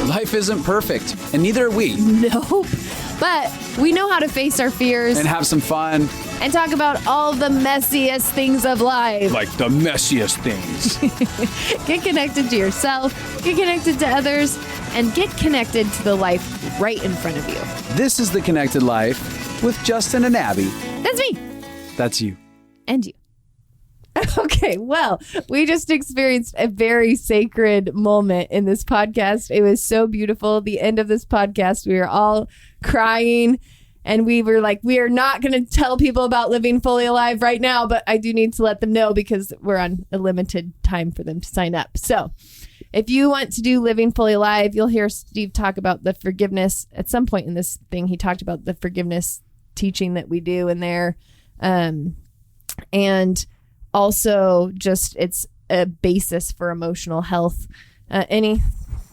Life isn't perfect, and neither are we. Nope. But we know how to face our fears And have some fun. and talk about all the messiest things of life. Like the messiest things. Get connected to yourself, get connected to others, and get connected to the life right in front of you. This is The Connected Life with Justin and Abby. That's me. That's you. And you. Okay, well, we just experienced a very sacred moment in this podcast. It was so beautiful. The end of this podcast, we were all crying, and we were like, we are not going to tell people about Living Fully Alive right now, but I do need to let them know because we're on a limited time for them to sign up. So if you want to do Living Fully Alive, you'll hear Steve talk about the forgiveness. At some point in this thing, he talked about the forgiveness teaching that we do in there. And also just it's a basis for emotional health. Any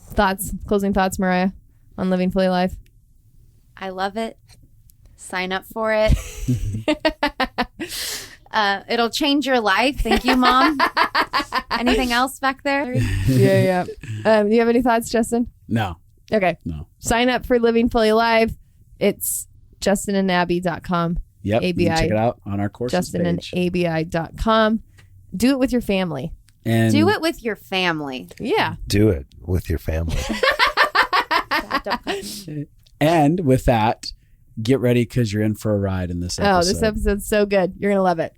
thoughts, closing thoughts, Mariah, on Living Fully Alive? I love it. Sign up for it. It'll change your life. Thank you, Mom. Anything else back there? Yeah. Do you have any thoughts, Justin? No. Okay. No. Sign up for Living Fully Alive. It's justinandabby.com. Yep. ABI. You can check it out on our courses page. justinandabi.com. Do it with your family. And Do it with your family. Yeah. Do it with your family. And with that, get ready because you're in for a ride in this episode. Oh, this episode's so good. You're going to love it.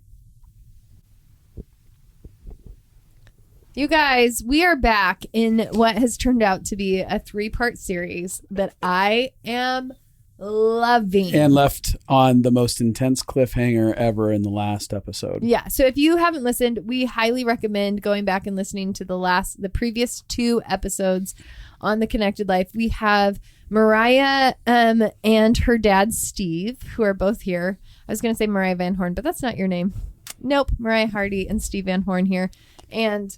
You guys, we are back in what has turned out to be a 3-part series that I am loving. And left on the most intense cliffhanger ever in the last episode. Yeah. So if you haven't listened, we highly recommend going back and listening to the previous 2 episodes on The Connected Life. We have Mariah and her dad, Steve, who are both here. I was going to say Mariah Van Horn, but that's not your name. Nope. Mariah Hardy and Steve Van Horn here. And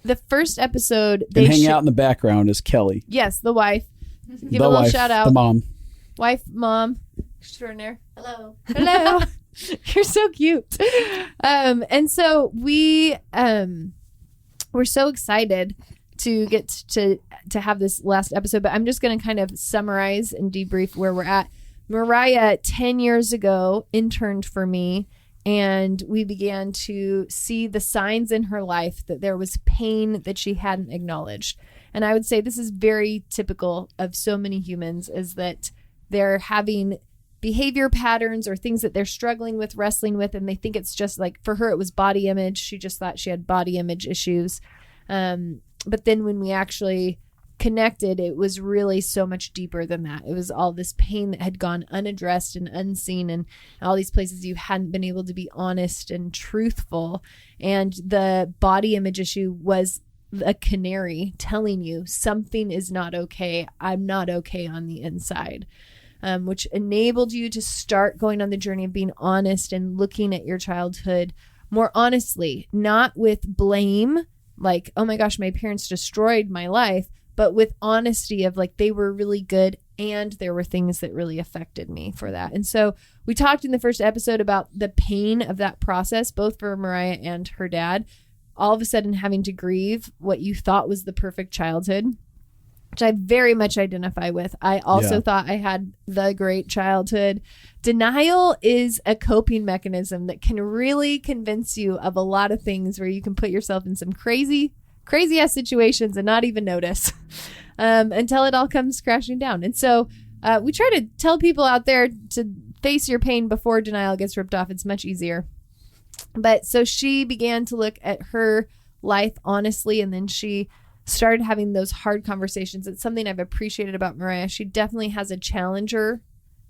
the first episode, And hanging out in the background is Kelly. Yes, the wife. Give The a little wife, shout out. The mom. Wife, mom. Extraordinaire. Hello. Hello. You're so cute. And so we're so excited to get to have this last episode, but I'm just going to kind of summarize and debrief where we're at. Mariah, 10 years ago, interned for me, and we began to see the signs in her life that there was pain that she hadn't acknowledged. And I would say this is very typical of so many humans, is that they're having behavior patterns or things that they're struggling with, wrestling with, and they think it's just like, for her, it was body image. She just thought she had body image issues. But then when we actually connected, it was really so much deeper than that. It was all this pain that had gone unaddressed and unseen, and all these places you hadn't been able to be honest and truthful. And the body image issue was a canary telling you something is not okay. I'm not okay on the inside. Which enabled you to start going on the journey of being honest and looking at your childhood more honestly, not with blame, like, oh my gosh, my parents destroyed my life, but with honesty of like, they were really good and there were things that really affected me for that. And so we talked in the first episode about the pain of that process, both for Mariah and her dad, all of a sudden having to grieve what you thought was the perfect childhood, which I very much identify with. I also thought I had the great childhood. Denial is a coping mechanism that can really convince you of a lot of things where you can put yourself in some crazy ass situations and not even notice until it all comes crashing down. And so we try to tell people out there to face your pain before denial gets ripped off. It's much easier. But so she began to look at her life honestly, and then she started having those hard conversations. It's something I've appreciated about Mariah. She definitely has a challenger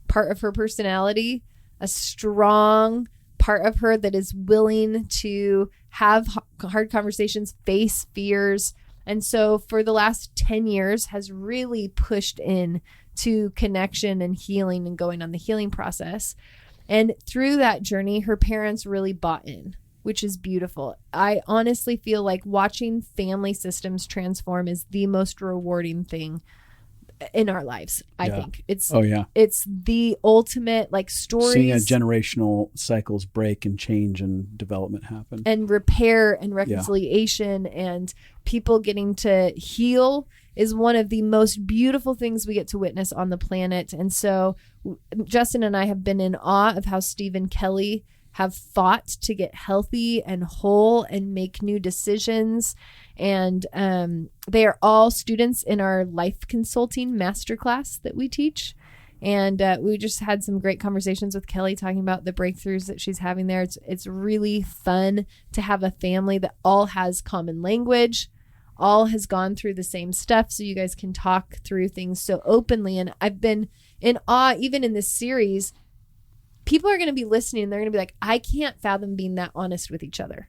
part of her personality, a strong part of her that is willing to have hard conversations, face fears. And so for the last 10 years has really pushed in to connection and healing and going on the healing process. And through that journey, her parents really bought in, which is beautiful. I honestly feel like watching family systems transform is the most rewarding thing in our lives. I think it's the ultimate like stories, seeing a generational cycles break and change and development happen, and repair and reconciliation and people getting to heal is one of the most beautiful things we get to witness on the planet. And so Justin and I have been in awe of how Steve and Kelly have fought to get healthy and whole and make new decisions. And they are all students in our life consulting masterclass that we teach. And we just had some great conversations with Kelly talking about the breakthroughs that she's having there. It's really fun to have a family that all has common language, all has gone through the same stuff, so you guys can talk through things so openly. And I've been in awe, even in this series, people are going to be listening and they're going to be like, I can't fathom being that honest with each other.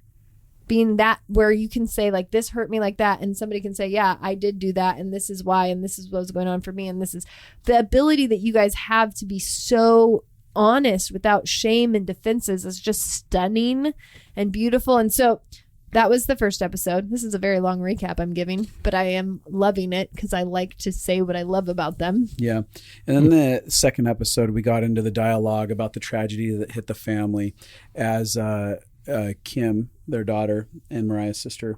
Being that where you can say like, this hurt me like that. And somebody can say, yeah, I did do that. And this is why, and this is what was going on for me. And this is the ability that you guys have to be so honest without shame and defenses is just stunning and beautiful. And so that was the first episode. This is a very long recap I'm giving, but I am loving it because I like to say what I love about them. Yeah. And then the second episode, we got into the dialogue about the tragedy that hit the family as Kim, their daughter, and Mariah's sister,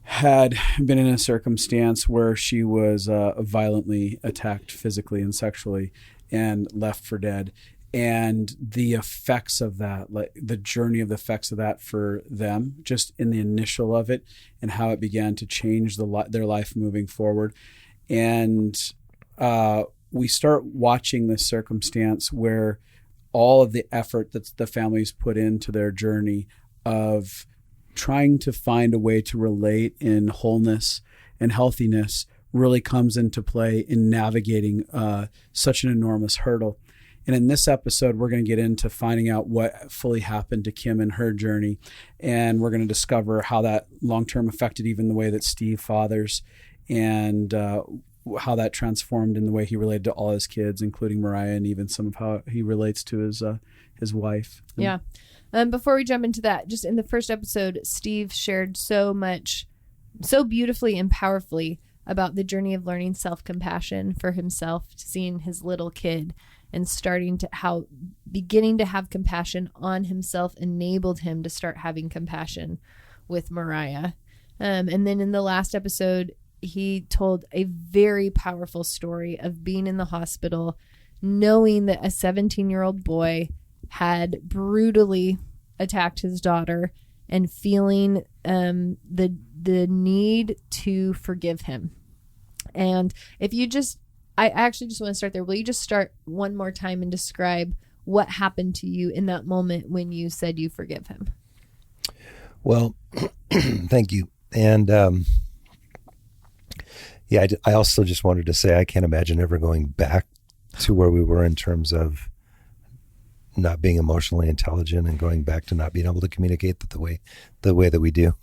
had been in a circumstance where she was violently attacked physically and sexually and left for dead. And the effects of that, like the journey of the effects of that for them, just in the initial of it and how it began to change their life moving forward. And we start watching this circumstance where all of the effort that the families put into their journey of trying to find a way to relate in wholeness and healthiness really comes into play in navigating such an enormous hurdle. And in this episode, we're going to get into finding out what fully happened to Kim in her journey. And we're going to discover how that long-term affected even the way that Steve fathers, and how that transformed in the way he related to all his kids, including Mariah, and even some of how he relates to his wife. Yeah. Before we jump into that, just in the first episode, Steve shared so beautifully and powerfully about the journey of learning self-compassion for himself, seeing his little kid and how beginning to have compassion on himself enabled him to start having compassion with Mariah. And then in the last episode, he told a very powerful story of being in the hospital, knowing that a 17-year-old boy had brutally attacked his daughter and feeling the need to forgive him. And I actually just want to start there. Will you just start one more time and describe what happened to you in that moment when you said you forgive him? Well, thank you. And I also just wanted to say I can't imagine ever going back to where we were in terms of not being emotionally intelligent and going back to not being able to communicate the way that we do.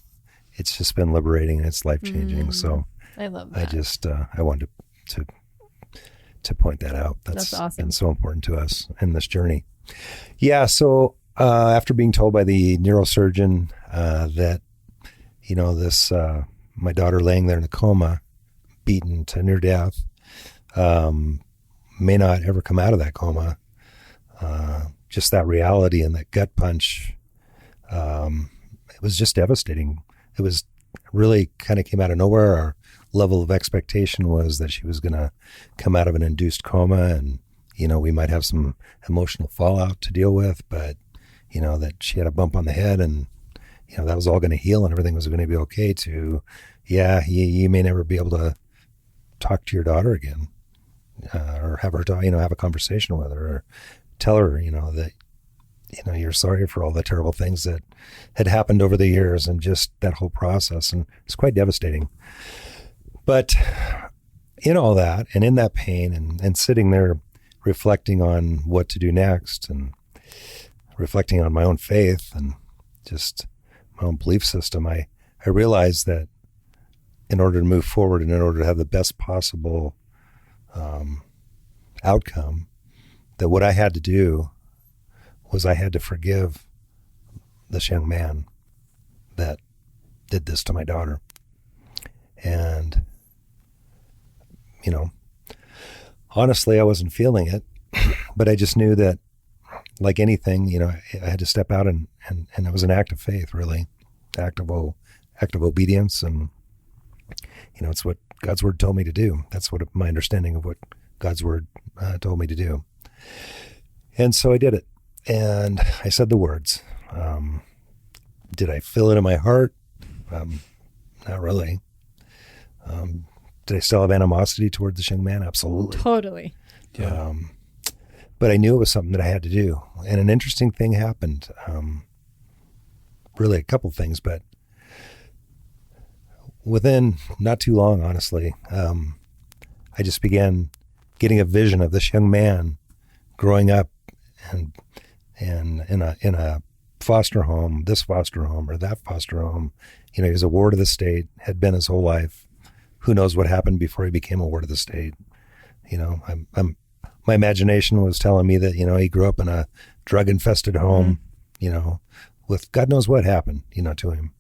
It's just been liberating and it's life-changing. So I love that. I wanted to point that out. That's awesome. Been so important to us in this journey. Yeah. So after being told by the neurosurgeon that, this my daughter laying there in a coma, beaten to near death, may not ever come out of that coma. Just that reality and that gut punch, it was just devastating. It was really kind of came out of nowhere. Our level of expectation was that she was going to come out of an induced coma and, we might have some emotional fallout to deal with, but, that she had a bump on the head and, that was all going to heal and everything was going to be okay to, you may never be able to talk to your daughter again, or have her, have a conversation with her, or tell her, that, you're sorry for all the terrible things that had happened over the years and just that whole process. And it's quite devastating. But in all that and in that pain and sitting there reflecting on what to do next and reflecting on my own faith and just my own belief system, I realized that in order to move forward and in order to have the best possible outcome, that what I had to do was I had to forgive this young man that did this to my daughter. And, honestly, I wasn't feeling it, but I just knew that like anything, I had to step out and it was an act of faith, really, act of obedience. And, it's what God's word told me to do. That's what my understanding of what God's word told me to do. And so I did it. And I said the words. Did I feel it in my heart? Not really. Did I still have animosity toward this young man? Absolutely. Totally. Yeah. But I knew it was something that I had to do. And an interesting thing happened. Really a couple things, but within not too long, honestly, I just began getting a vision of this young man growing up and in a foster home, this foster home or that foster home. He was a ward of the state, had been his whole life. Who knows what happened before he became a ward of the state? My imagination was telling me that, he grew up in a drug-infested home, with God knows what happened, to him.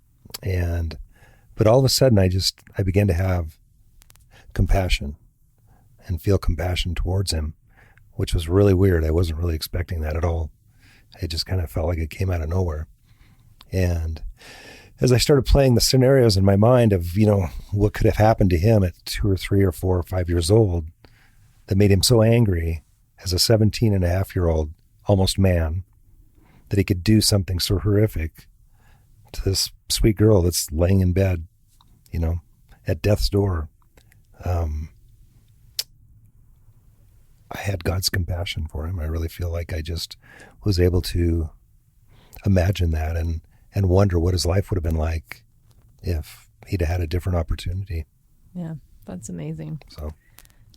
But all of a sudden, I began to have compassion and feel compassion towards him, which was really weird. I wasn't really expecting that at all. It just kind of felt like it came out of nowhere. And as I started playing the scenarios in my mind of, what could have happened to him at 2 or 3 or 4 or 5 years old that made him so angry as a 17-and-a-half-year-old almost man that he could do something so horrific to this sweet girl that's laying in bed, at death's door. I had God's compassion for him. I really feel like I just was able to imagine that and wonder what his life would have been like if he'd had a different opportunity. Yeah, that's amazing. So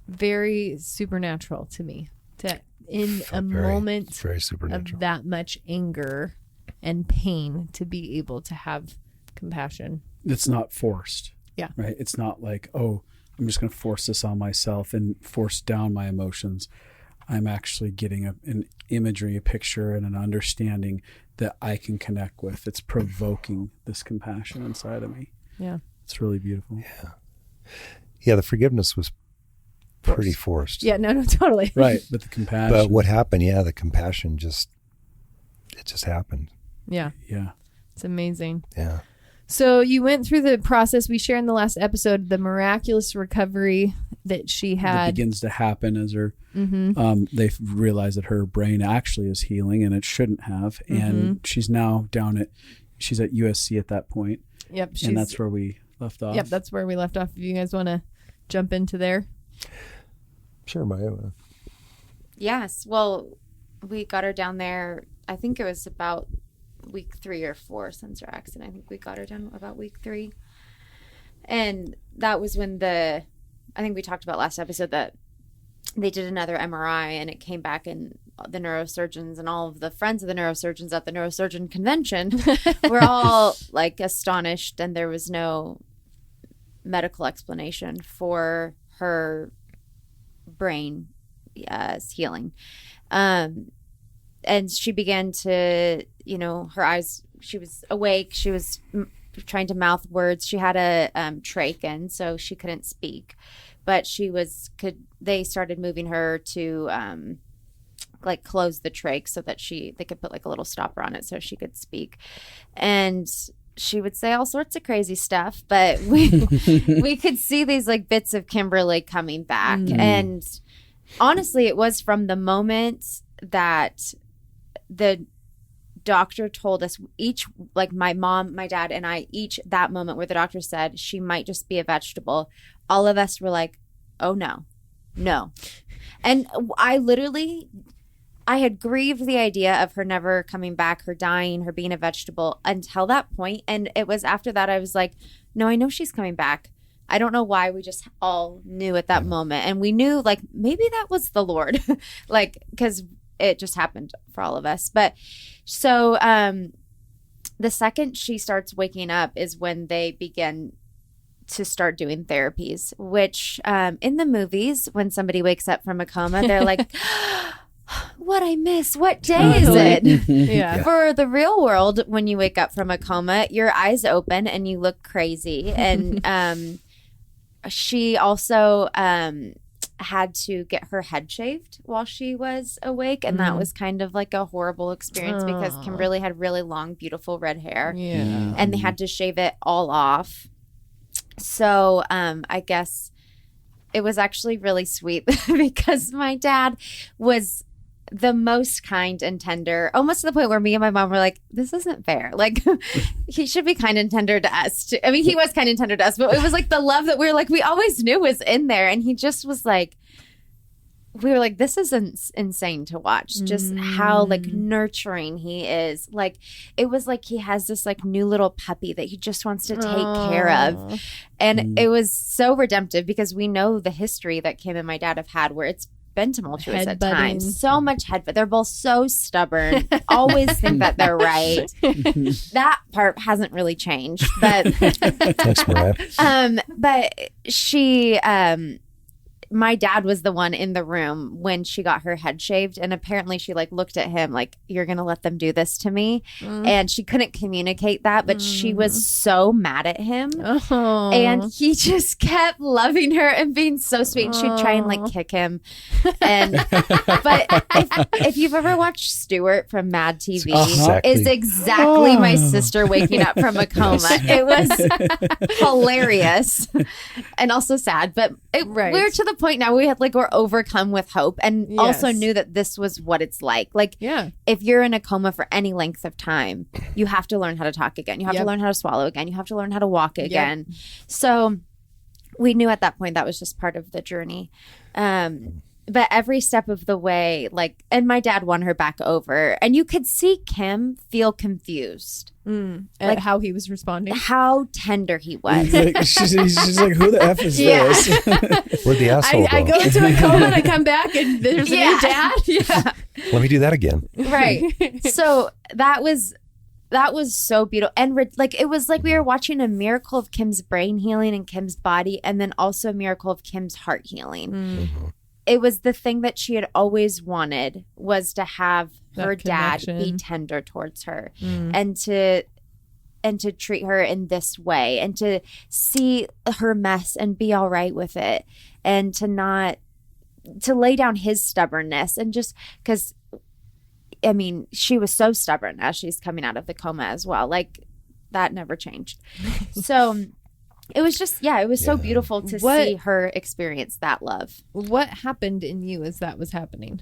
very supernatural to me to in a moment very supernatural of that much anger and pain to be able to have compassion. It's not forced. Yeah. Right. It's not like, oh, I'm just going to force this on myself and force down my emotions. I'm actually getting an imagery, a picture, and an understanding that I can connect with. It's provoking this compassion inside of me. Yeah. It's really beautiful. Yeah, the forgiveness was pretty forced. Yeah, no, totally. Right, but the compassion. But what happened, the compassion just happened. Yeah. Yeah. It's amazing. Yeah. So you went through the process we shared in the last episode, the miraculous recovery that she had. That begins to happen as her, they realize that her brain actually is healing and it shouldn't have. And she's now she's at USC at that point. Yep. And that's where we left off. Yep, that's where we left off. If you guys want to jump into there. Sure, Maya. Yes. Well, we got her down there. I think it was about week 3 or 4 since her accident. I think we got her done about week 3. And that was when I think we talked about last episode that they did another MRI and it came back, and the neurosurgeons and all of the friends of the neurosurgeons at the neurosurgeon convention were all like astonished, and there was no medical explanation for her brain healing. And she began to, her eyes, she was awake. She was trying to mouth words. She had a trach in, so she couldn't speak. But they started moving her to close the trach so that they could put like a little stopper on it so she could speak. And she would say all sorts of crazy stuff, but we could see these like bits of Kimberly coming back. And honestly, it was from the moment that the doctor told us each, like my mom, my dad, and I, each that moment where the doctor said she might just be a vegetable, all of us were like, oh no. And I had grieved the idea of her never coming back, her dying, her being a vegetable until that point. And it was after that I was like, no, I know she's coming back. I don't know why. We just all knew at that moment. And we knew like maybe that was the Lord, because it just happened for all of us. But so the second she starts waking up is when they begin to start doing therapies, which in the movies, when somebody wakes up from a coma, they're like, what I miss? What day is it? Yeah. For the real world, when you wake up from a coma, your eyes open and you look crazy. And she also had to get her head shaved while she was awake. And that was kind of like a horrible experience because Kimberly had really long, beautiful red hair. Yeah. And they had to shave it all off. So I guess it was actually really sweet because my dad was the most kind and tender, almost to the point where me and my mom were like, this isn't fair. Like, he should be kind and tender to us too. I mean, he was kind and tender to us, but it was like the love that we were like, we always knew was in there. And he just was like, we were like, this is insane to watch, just how like nurturing he is. Like, it was like he has this like new little puppy that he just wants to take care of. And it was so redemptive because we know the history that Kim and my dad have had where it's been tumultuous at times. So much but they're both so stubborn, always think that they're right. That part hasn't really changed. But Thanks, Mariah. But she my dad was the one in the room when she got her head shaved, and apparently she like looked at him like, you're gonna let them do this to me? And she couldn't communicate that, but she was so mad at him. And he just kept loving her and being so sweet, and she'd try and like kick him. And but if you've ever watched Stuart from Mad TV, it's exactly my sister waking up from a coma. It was hilarious and also sad, but we're to the point now we're overcome with hope, and also knew that this was what it's like. Like, if you're in a coma for any length of time, you have to learn how to talk again. You have to learn how to swallow again. You have to learn how to walk again. So we knew at that point that was just part of the journey. But every step of the way, like, and my dad won her back over, and you could see Kim feel confused. Like how he was responding, how tender he was. She's like, who the F is this? Where'd the asshole I go into a coma and I come back and there's a new dad. Let me do that again. Right. So that was so beautiful. And like, it was like we were watching a miracle of Kim's brain healing and Kim's body, and then also a miracle of Kim's heart healing. It was the thing that she had always wanted, was to have her dad be tender towards her, and to treat her in this way, and to see her mess and be all right with it, and to lay down his stubbornness. And just because, I mean, she was so stubborn as she's coming out of the coma as well. Like, that never changed. So it was just, it was so beautiful to see her experience that love. What happened in you as that was happening?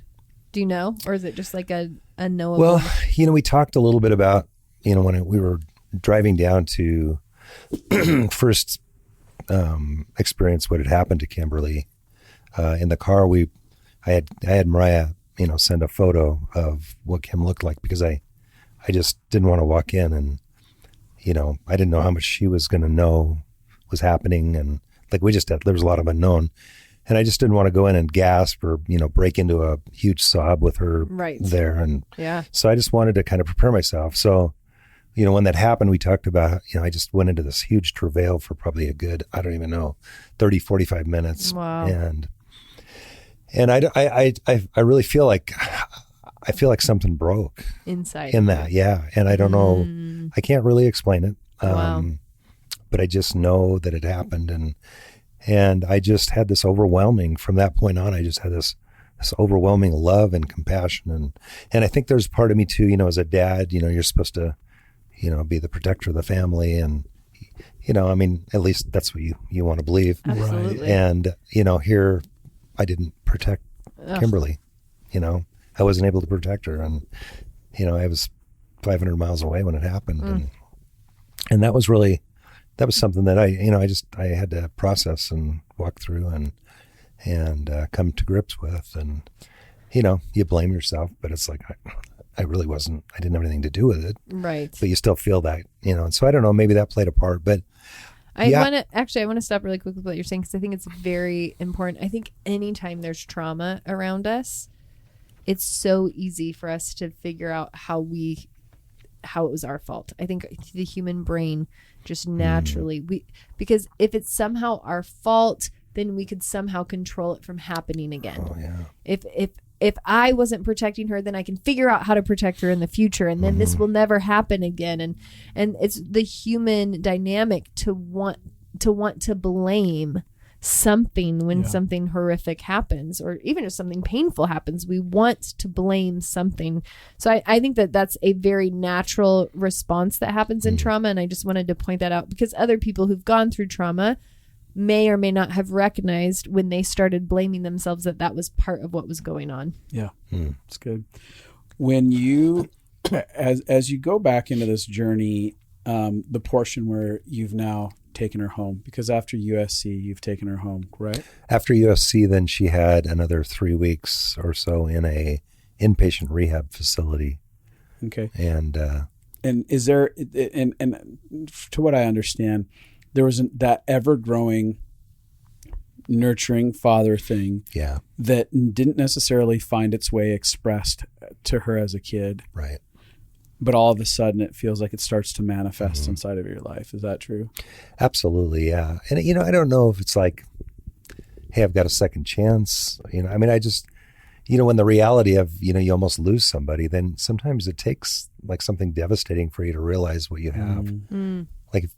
Do you know? Or is it just like a knowable? Well, we talked a little bit about, when we were driving down to first experience what had happened to Kimberly. In the car, I had Mariah, send a photo of what Kim looked like, because I just didn't want to walk in and, I didn't know how much she was going to know was happening, and like there was a lot of unknown, and I just didn't want to go in and gasp or break into a huge sob with her there, and so I just wanted to kind of prepare myself. So when that happened, we talked about I just went into this huge travail for probably a good, I don't even know, 30-45 minutes. Wow. And I really feel like something broke inside in that, and I don't know, I can't really explain it. Wow. But I just know that it happened, and I just had this overwhelming, from that point on, I just had this overwhelming love and compassion, and I think there's part of me too, as a dad, you're supposed to, be the protector of the family, and I mean, at least that's what you want to believe. Absolutely. And here I didn't protect Kimberly. I wasn't able to protect her, and I was 500 miles away when it happened, and that was something that I had to process and walk through and come to grips with. And, you blame yourself, but it's like, I really wasn't, I didn't have anything to do with it. Right. But you still feel that, and so I don't know, maybe that played a part, but I want to stop really quick with what you're saying, because I think it's very important. I think anytime there's trauma around us, it's so easy for us to figure out how it was our fault. I think the human brain just naturally, because if it's somehow our fault, then we could somehow control it from happening again. Oh, yeah. If I wasn't protecting her, then I can figure out how to protect her in the future, and then this will never happen again. And it's the human dynamic to want to blame something when something horrific happens, or even if something painful happens. We want to blame something. So I think that that's a very natural response that happens in trauma. And I just wanted to point that out because other people who've gone through trauma may or may not have recognized when they started blaming themselves that was part of what was going on. Yeah, that's good. When you, as you go back into this journey, the portion where you've now taken her home, because after USC, you've taken her home, right? After USC, then she had another 3 weeks or so in a inpatient rehab facility. Okay. And is there, and to what I understand, there was that ever-growing, nurturing father thing that didn't necessarily find its way expressed to her as a kid. Right. But all of a sudden it feels like it starts to manifest inside of your life. Is that true? Absolutely. Yeah. And, I don't know if it's like, hey, I've got a second chance. I just, when the reality of, you almost lose somebody, then sometimes it takes like something devastating for you to realize what you have. Like,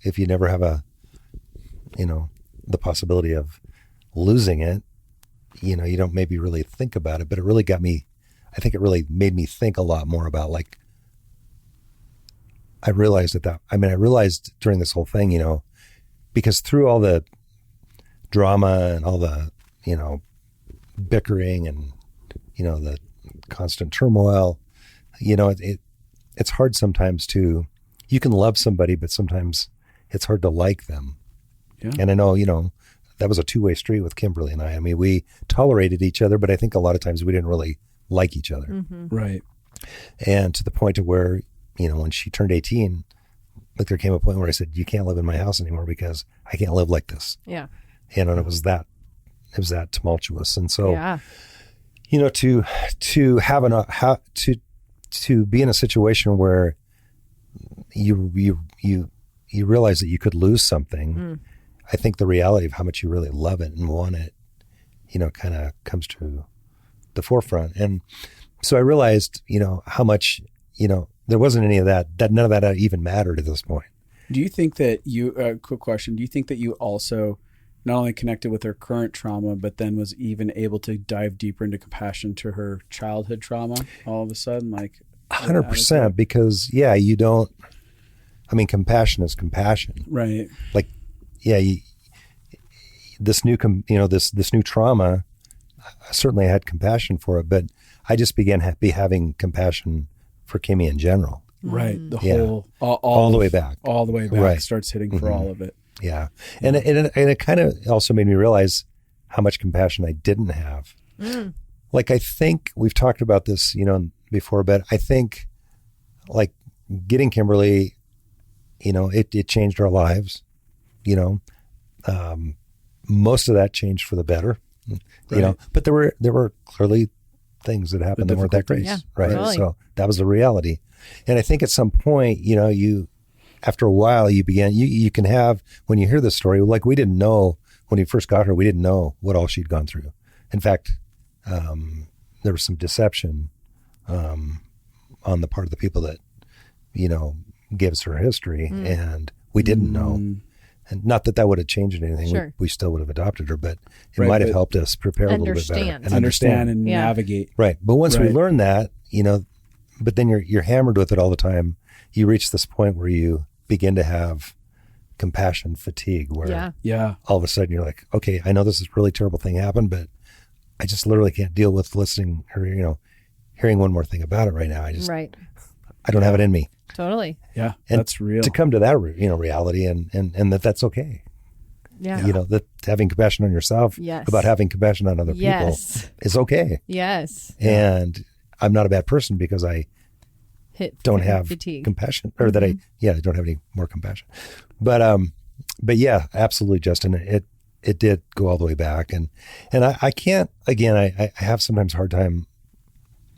if you never have the possibility of losing it, you don't maybe really think about it, but it really I think it really made me think a lot more about like, I realized I realized during this whole thing, because through all the drama and all the, bickering and, the constant turmoil, it's hard sometimes you can love somebody, but sometimes it's hard to like them. Yeah. And I know, that was a two-way street with Kimberly and I. I mean, we tolerated each other, but I think a lot of times we didn't really like each other. Mm-hmm. Right. And to the point of where, when she turned 18, like there came a point where I said, you can't live in my house anymore because I can't live like this. Yeah. And it was that tumultuous. And so, yeah. To be in a situation where you realize that you could lose something, I think the reality of how much you really love it and want it, kind of comes to the forefront. And so I realized, how much, there wasn't any of that none of that even mattered at this point. Do you think that quick question, do you think that you also not only connected with her current trauma, but then was even able to dive deeper into compassion to her childhood trauma all of a sudden? Like 100%, because compassion is compassion. Right. Like, this new trauma, certainly I had compassion for it, but I just began having compassion for Kimmi in general. Right. The whole, all the way back. All the way back. Right. Starts hitting for all of it. Yeah. And it kind of also made me realize how much compassion I didn't have. Like, I think we've talked about this, before, but I think like getting Kimberly, it changed our lives, most of that changed for the better, right. But there were clearly things that happened that weren't that great. Yeah, right. Totally. So that was the reality. And I think at some point, after a while you can have, when you hear this story, like we didn't know when we first got her, we didn't know what all she'd gone through. In fact, there was some deception, on the part of the people that, gave us her history, and we didn't know. And not that would have changed anything. Sure. We still would have adopted her, but it might have helped us prepare a little bit better. And understand and navigate. Right. But once we learn that, but then you're hammered with it all the time. You reach this point where you begin to have compassion fatigue, where all of a sudden you're like, okay, I know this is a really terrible thing happened, but I just literally can't deal with listening or, hearing one more thing about it right now. I don't have it in me. Totally. Yeah. And that's real. To come to that, reality and that's okay. Yeah. That having compassion on yourself about having compassion on other people is okay. Yes. And I'm not a bad person because I don't have fatigue. Compassion, or that I don't have any more compassion. But yeah, absolutely, Justin. It did go all the way back, and I can't, again, I have sometimes a hard time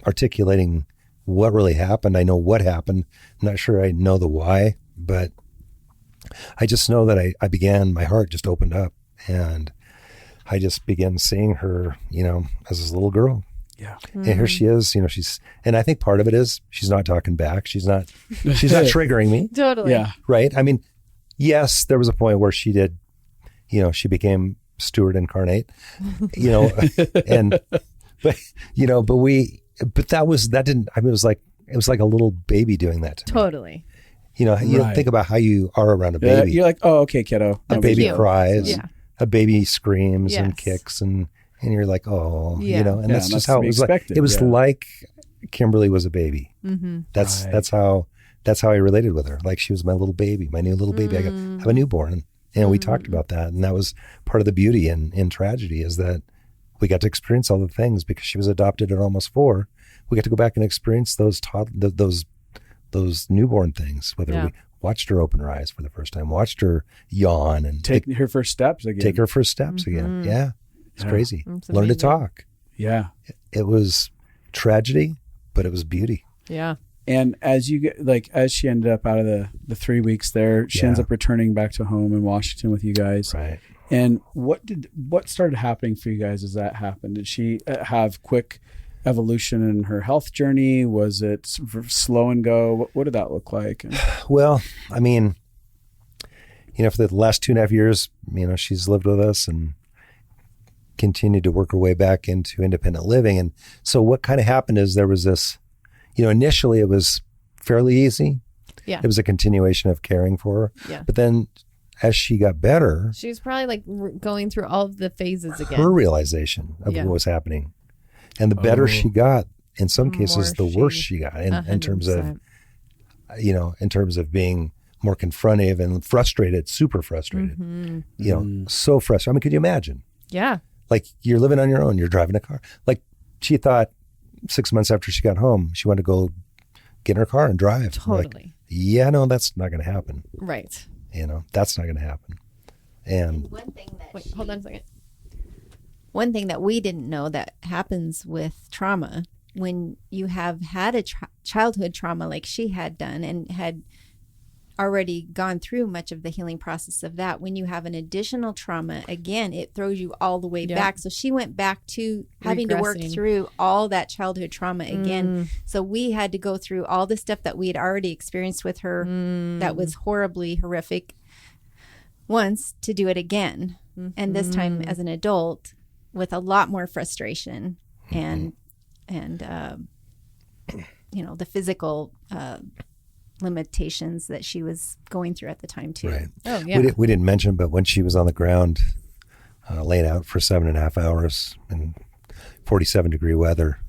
articulating what really happened. I know what happened. I'm not sure I know the why, but I just know that my heart just opened up, and I just began seeing her, as this little girl. Yeah. And here she is, and I think part of it is she's not talking back. She's not triggering me. Totally. Yeah. Right. I mean, yes, there was a point where she did, she became Stewart incarnate, and, but that didn't, I mean, it was like a little baby doing that to me. Totally. You don't think about how you are around a baby. You're like, oh, okay, kiddo. A baby cries, Yeah. a baby screams and Yes. kicks, and you're like, oh, Yeah. and that's just must how be it was. expected, It was yeah. like Kimberly was a baby. Mm-hmm. That's how I related with her. Like she was my little baby, my new little baby. I have a newborn, and we talked about that, and that was part of the beauty in tragedy is that we got to experience all the things because she was adopted at almost 4. We got to go back and experience those newborn things, whether we watched her open her eyes for the first time, watched her yawn and Take her first steps again. take her first steps again. Yeah. It's crazy. That's Learn to amazing. talk. Yeah. It was tragedy, but it was beauty. Yeah. And as you get, as she ended up out of the 3 weeks there, she ends up returning back to home in Washington with you guys. Right. And what started happening for you guys as that happened? Did she have quick evolution in her health journey? Was it slow and go? What did that look like? Well, I mean, for the last 2.5 years, she's lived with us and continued to work her way back into independent living. And so what kind of happened is there was this, initially it was fairly easy. Yeah. It was a continuation of caring for her. Yeah. But then as she got better, She was probably like going through all of the phases again. her realization of what was happening. And the better she got, in some cases, the worse she got in terms of, 100%. in terms of being more confrontive and frustrated, super frustrated, so frustrated. I mean, could you imagine? Yeah. Like you're living on your own, you're driving a car. Like she thought 6 months after she got home, she wanted to go get in her car and drive. Totally. Like, yeah, no, that's not going to happen. Right. That's not going to happen. And One thing that Wait, hold on a second. One thing that we didn't know that happens with trauma when you have had a childhood trauma like she had done and had already gone through much of the healing process of that, when you have an additional trauma, again, it throws you all the way back. So she went back to having to work Regressing. through all that childhood trauma again. So we had to go through all the stuff that we had already experienced with her that was horribly horrific once to do it again. And this time as an adult with a lot more frustration and the physical limitations that she was going through at the time too. right. Oh, yeah. We didn't mention, but when she was on the ground, laying out for 7.5 hours in 47-degree weather,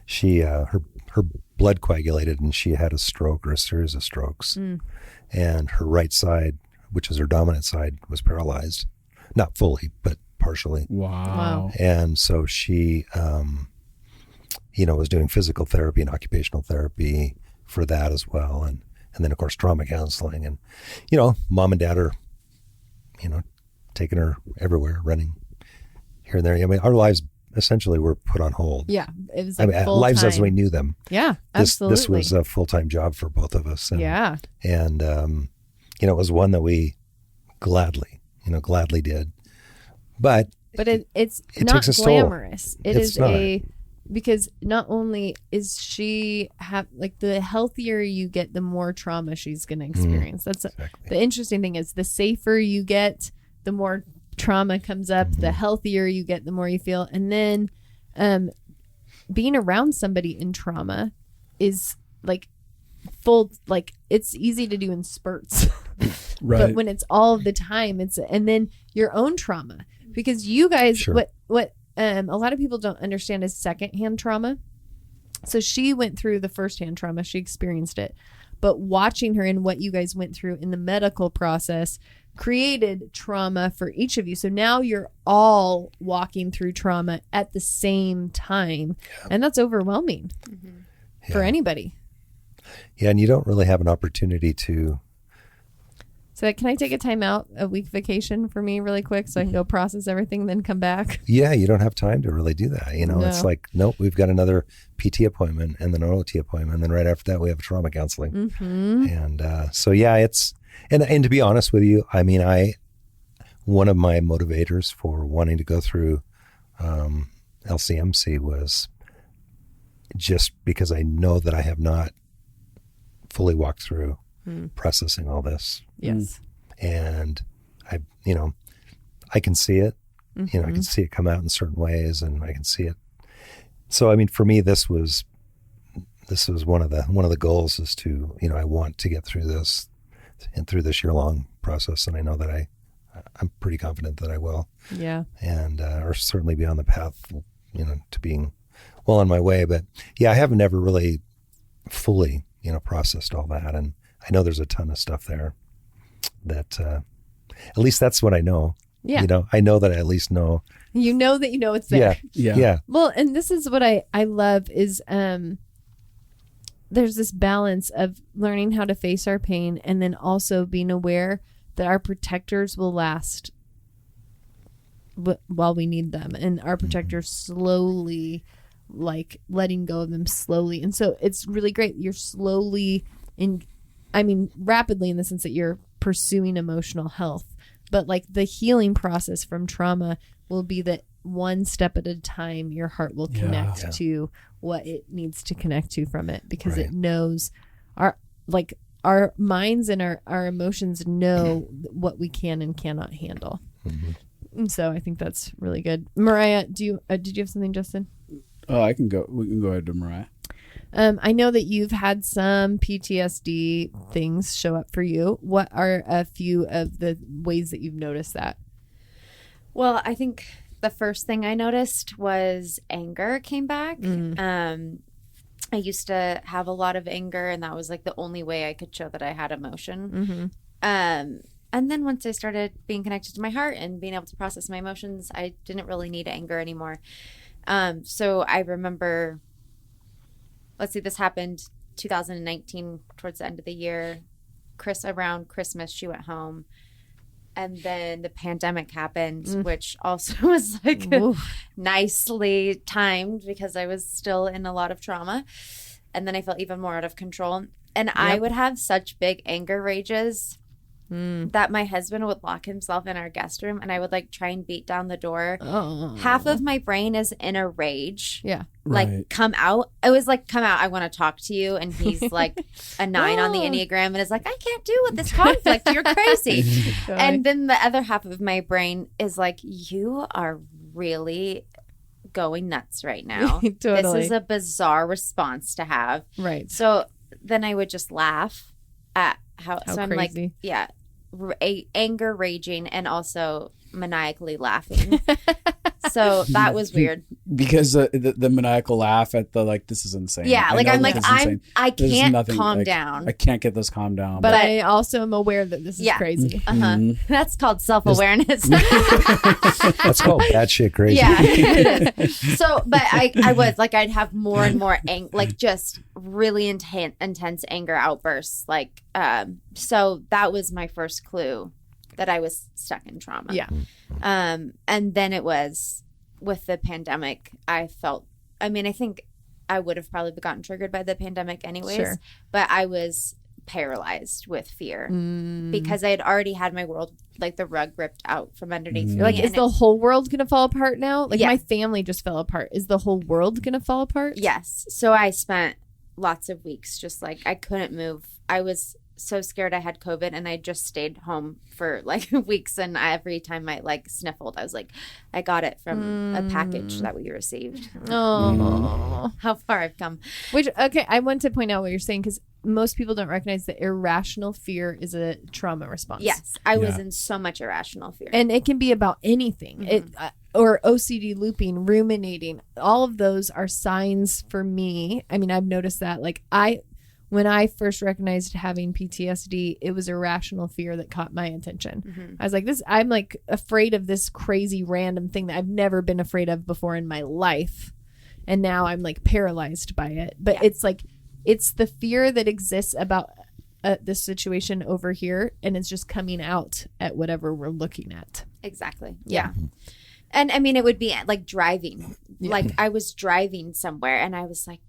she her blood coagulated and she had a stroke or a series of strokes, and her right side, which is her dominant side, was paralyzed, not fully but partially. Wow. And so she, was doing physical therapy and occupational therapy for that as well. And then of course, trauma counseling and, mom and dad are, taking her everywhere, running here and there. I mean, our lives essentially were put on hold. Yeah. It was like lives as full-time. we knew them. Yeah, This absolutely. was a full-time job for both of us. And, Yeah. And, it was one that we gladly did. But it's it not takes a toll. glamorous. It's not. Because not only is she the healthier you get, the more trauma she's going to experience. That's Exactly. the interesting thing is the safer you get, the more trauma comes up, the healthier you get, the more you feel. And then being around somebody in trauma is it's easy to do in spurts. Right. But when it's all the time, and then your own trauma, because you guys, Sure. what a lot of people don't understand is secondhand trauma. So she went through the firsthand trauma, she experienced it, but watching her and what you guys went through in the medical process created trauma for each of you. So now you're all walking through trauma at the same time, and that's overwhelming for Yeah. anybody. Yeah. And you don't really have an opportunity to, So can I take a week vacation for me really quick so I can go process everything, then come back? you don't have time to really do that. It's No. like, nope, we've got another PT appointment and then an OT appointment. And then right after that, we have trauma counseling. Mm-hmm. And so, yeah, and to be honest with you, I mean, one of my motivators for wanting to go through LCMC was just because I know that I have not fully walked through processing all this. Yes. And I, I can see it. Mm-hmm. You know, I can see it come out in certain ways, and I can see it. So, I mean, for me, this was one of the goals is to, you know, I want to get through this and through this year-long process, and I know that I'm pretty confident that I will. Yeah. And or certainly be on the path, you know, to being well on my way. But yeah, I have never really fully, you know, processed all that, and I know there's a ton of stuff there that at least that's what I know. Yeah. You know, I know that I at least know. You know that you know it's there. Yeah. Well, and this is what I love is there's this balance of learning how to face our pain and then also being aware that our protectors will last while we need them, and our protectors slowly, like letting go of them slowly. And so it's really great. You're slowly rapidly in the sense that you're pursuing emotional health, but like the healing process from trauma will be that one step at a time your heart will connect to what it needs to connect to from it, because it knows our minds and our emotions know what we can and cannot handle. Mm-hmm. And so I think that's really good. Mariah, did you have something, Justin? Oh, I can go. We can go ahead to Mariah. I know that you've had some PTSD things show up for you. What are a few of the ways that you've noticed that? Well, I think the first thing I noticed was anger came back. I used to have a lot of anger, and that was like the only way I could show that I had emotion. Mm-hmm. And then once I started being connected to my heart and being able to process my emotions, I didn't really need anger anymore. So I remember, let's see, this happened 2019 towards the end of the year. Around Christmas, she went home. And then the pandemic happened, which also was like nicely timed because I was still in a lot of trauma. And then I felt even more out of control. And I would have such big anger rages that my husband would lock himself in our guest room, and I would like try and beat down the door. Oh. Half of my brain is in a rage. Yeah. Like, come out. It was like, come out. I want to talk to you. And he's like a 9 on the Enneagram and is like, I can't deal with this conflict. You're crazy. And then the other half of my brain is like, you are really going nuts right now. Totally. This is a bizarre response to have. Right. So then I would just laugh at how so I'm crazy. Like, anger raging and also maniacally laughing. So that was weird. Because the maniacal laugh at the like, this is insane. Yeah, like I'm like, I can't calm like, down. I can't get this calmed down. But I also am aware that this is crazy. That's called self-awareness. That's called bad shit crazy. Yeah. So, but I was like, I'd have more and more like just really intense anger outbursts. Like, so that was my first clue that I was stuck in trauma. Yeah. And then it was with the pandemic, I think I would have probably gotten triggered by the pandemic anyways, but I was paralyzed with fear because I had already had my world, like the rug ripped out from underneath me. Like, is the whole world going to fall apart now? Like, Yeah. my family just fell apart. Is the whole world going to fall apart? Yes. So I spent lots of weeks just like, I couldn't move. I was so scared I had COVID, and I just stayed home for like weeks, and every time I like sniffled, I was like, I got it from a package that we received. Oh. How far I've come. Which, okay, I want to point out what you're saying, because most people don't recognize that irrational fear is a trauma response. Yes, I was in so much irrational fear. And it can be about anything. Or OCD looping, ruminating. All of those are signs for me. I mean, I've noticed that. Like, when I first recognized having PTSD, it was irrational fear that caught my attention. I was like, I'm like afraid of this crazy random thing that I've never been afraid of before in my life. And now I'm like paralyzed by it. But it's like, it's the fear that exists about this situation over here. And it's just coming out at whatever we're looking at. Exactly. Yeah. And I mean, it would be like driving. Like, I was driving somewhere, and I was like,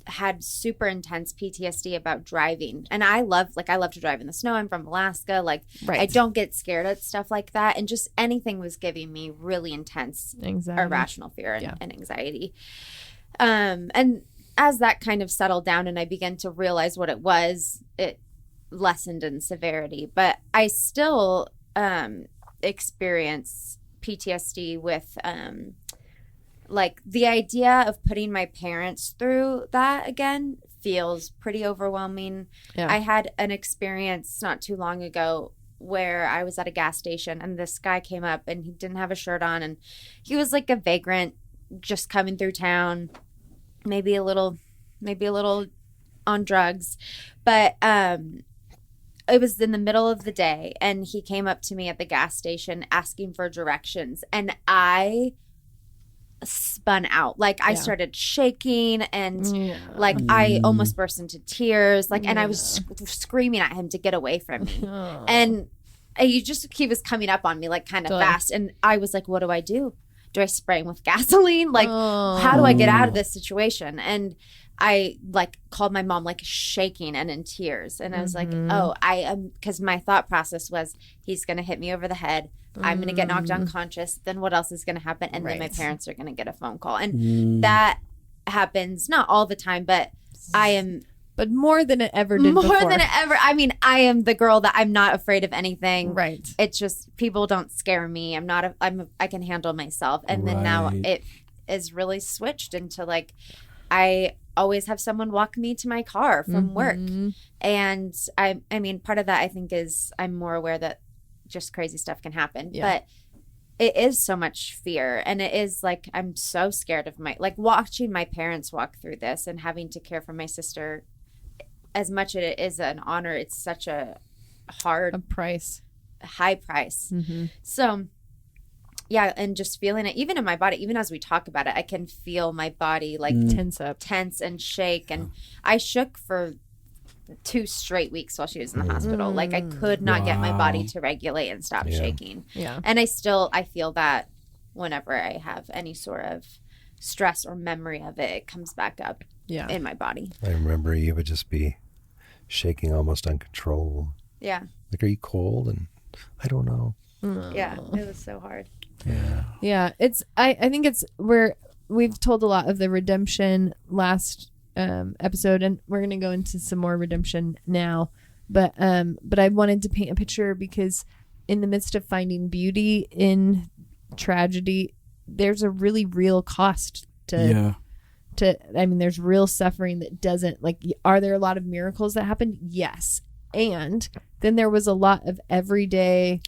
had super intense PTSD about driving. And I love to drive in the snow. I'm from Alaska. Like, I don't get scared at stuff like that. And just anything was giving me really intense anxiety, irrational fear and anxiety. And as that kind of settled down and I began to realize what it was, it lessened in severity. But I still experience PTSD with like the idea of putting my parents through that again feels pretty overwhelming. Yeah. I had an experience not too long ago where I was at a gas station and this guy came up and he didn't have a shirt on and he was like a vagrant just coming through town, maybe a little on drugs, but it was in the middle of the day and he came up to me at the gas station asking for directions and I spun out. Like I started shaking and like I almost burst into tears. Like, and I was screaming at him to get away from me. And he was coming up on me like kind of fast. And I was like, what do I do? Do I spray him with gasoline? Like, how do I get out of this situation? And I like called my mom like shaking and in tears. And I was like, oh, I am, because my thought process was he's going to hit me over the head. I'm going to get knocked unconscious. Then what else is going to happen? And then my parents are going to get a phone call. And that happens not all the time, but I am. But more than it ever did more before. than it ever. I mean, I am the girl that I'm not afraid of anything. Right. It's just people don't scare me. I can handle myself. And then now it is really switched into like, I always have someone walk me to my car from work. And I mean, part of that I think is I'm more aware that just crazy stuff can happen. But it is so much fear. And it is like, I'm so scared of watching my parents walk through this and having to care for my sister. As much as it is an honor, it's such a high price. So yeah, and just feeling it even in my body, even as we talk about it, I can feel my body like tense and shake. And I shook for 2 straight weeks while she was in the hospital. Like I could not get my body to regulate and stop shaking. Yeah. And I feel that whenever I have any sort of stress or memory of it, it comes back up in my body. I remember you would just be shaking almost uncontrollable. Yeah. Like, are you cold? And I don't know. Yeah, it was so hard. Yeah. It's I think it's where we've told a lot of the redemption last episode, and we're gonna go into some more redemption now. But I wanted to paint a picture because in the midst of finding beauty in tragedy, there's a really real cost to I mean, there's real suffering that doesn't, like, are there a lot of miracles that happened? Yes. And then there was a lot of everyday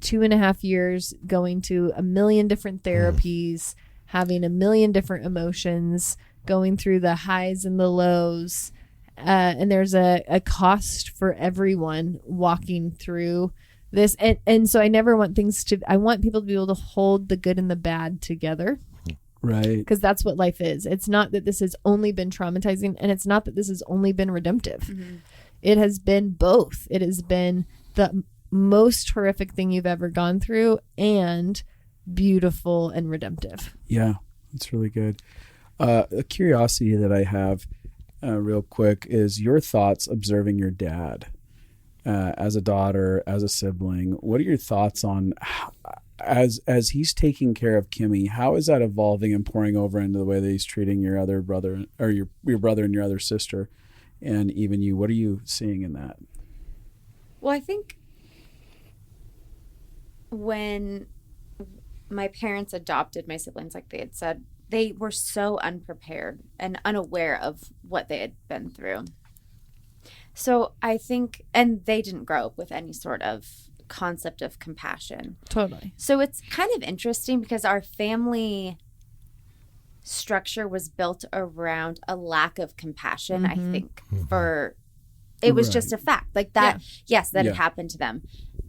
2.5 years going to a million different therapies, having a million different emotions, going through the highs and the lows. And there's a cost for everyone walking through this. And so I never want I want people to be able to hold the good and the bad together. Right. Because that's what life is. It's not that this has only been traumatizing, and it's not that this has only been redemptive. It has been both. It has been the most horrific thing you've ever gone through and beautiful and redemptive. Yeah, that's really good. A curiosity that I have real quick is your thoughts observing your dad as a daughter, as a sibling. What are your thoughts on as he's taking care of Kimmi, how is that evolving and pouring over into the way that he's treating your other brother or your brother and your other sister and even you? What are you seeing in that? Well, I think when my parents adopted my siblings, like they had said, they were so unprepared and unaware of what they had been through. So I think, and they didn't grow up with any sort of concept of compassion. Totally. So it's kind of interesting because our family structure was built around a lack of compassion, I think, for it was just a fact. Like that, yes, that had happened to them.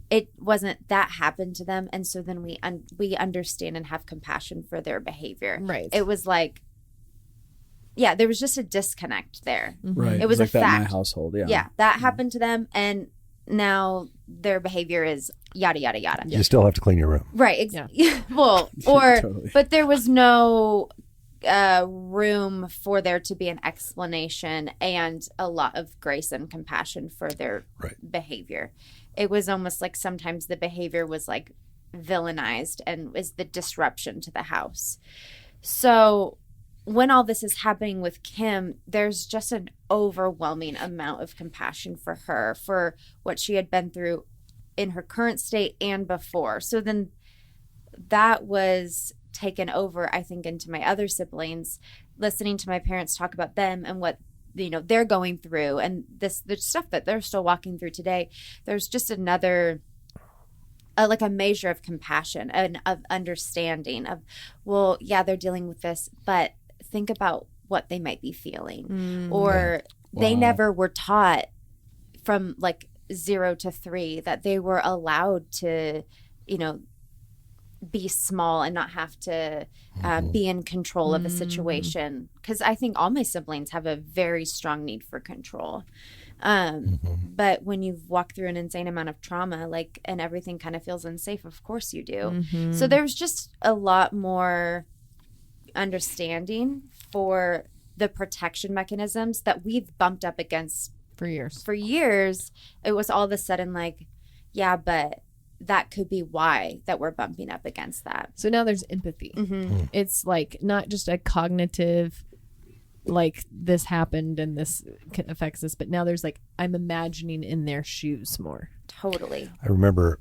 It wasn't that happened to them, and so then we understand and have compassion for their behavior. Right. It was like, there was just a disconnect there. Right. It was like a that fact. in my household. Yeah. Yeah, that happened to them, and now their behavior is yada yada yada. You still have to clean your room. Right. Well, or Totally. but there was no room for there to be an explanation and a lot of grace and compassion for their behavior. It was almost like sometimes the behavior was like villainized and was the disruption to the house. So when all this is happening with Kim, there's just an overwhelming amount of compassion for her, for what she had been through in her current state and before. So then that was taken over, I think, into my other siblings, listening to my parents talk about them and what, you know, they're going through, and the stuff that they're still walking through today. There's just another, like a measure of compassion and of understanding of, well, yeah, they're dealing with this, but think about what they might be feeling. Or they never were taught from like 0 to 3 that they were allowed to, you know, be small and not have to be in control of a situation. Because I think all my siblings have a very strong need for control. But when you've walked through an insane amount of trauma, like, and everything kind of feels unsafe, of course you do. So there's just a lot more understanding for the protection mechanisms that we've bumped up against For years. For years. It was all of a sudden like, yeah, but that could be why that we're bumping up against that. So now there's empathy. It's like not just a cognitive, like this happened and this affects this, but now there's like, I'm imagining in their shoes more. Totally. I remember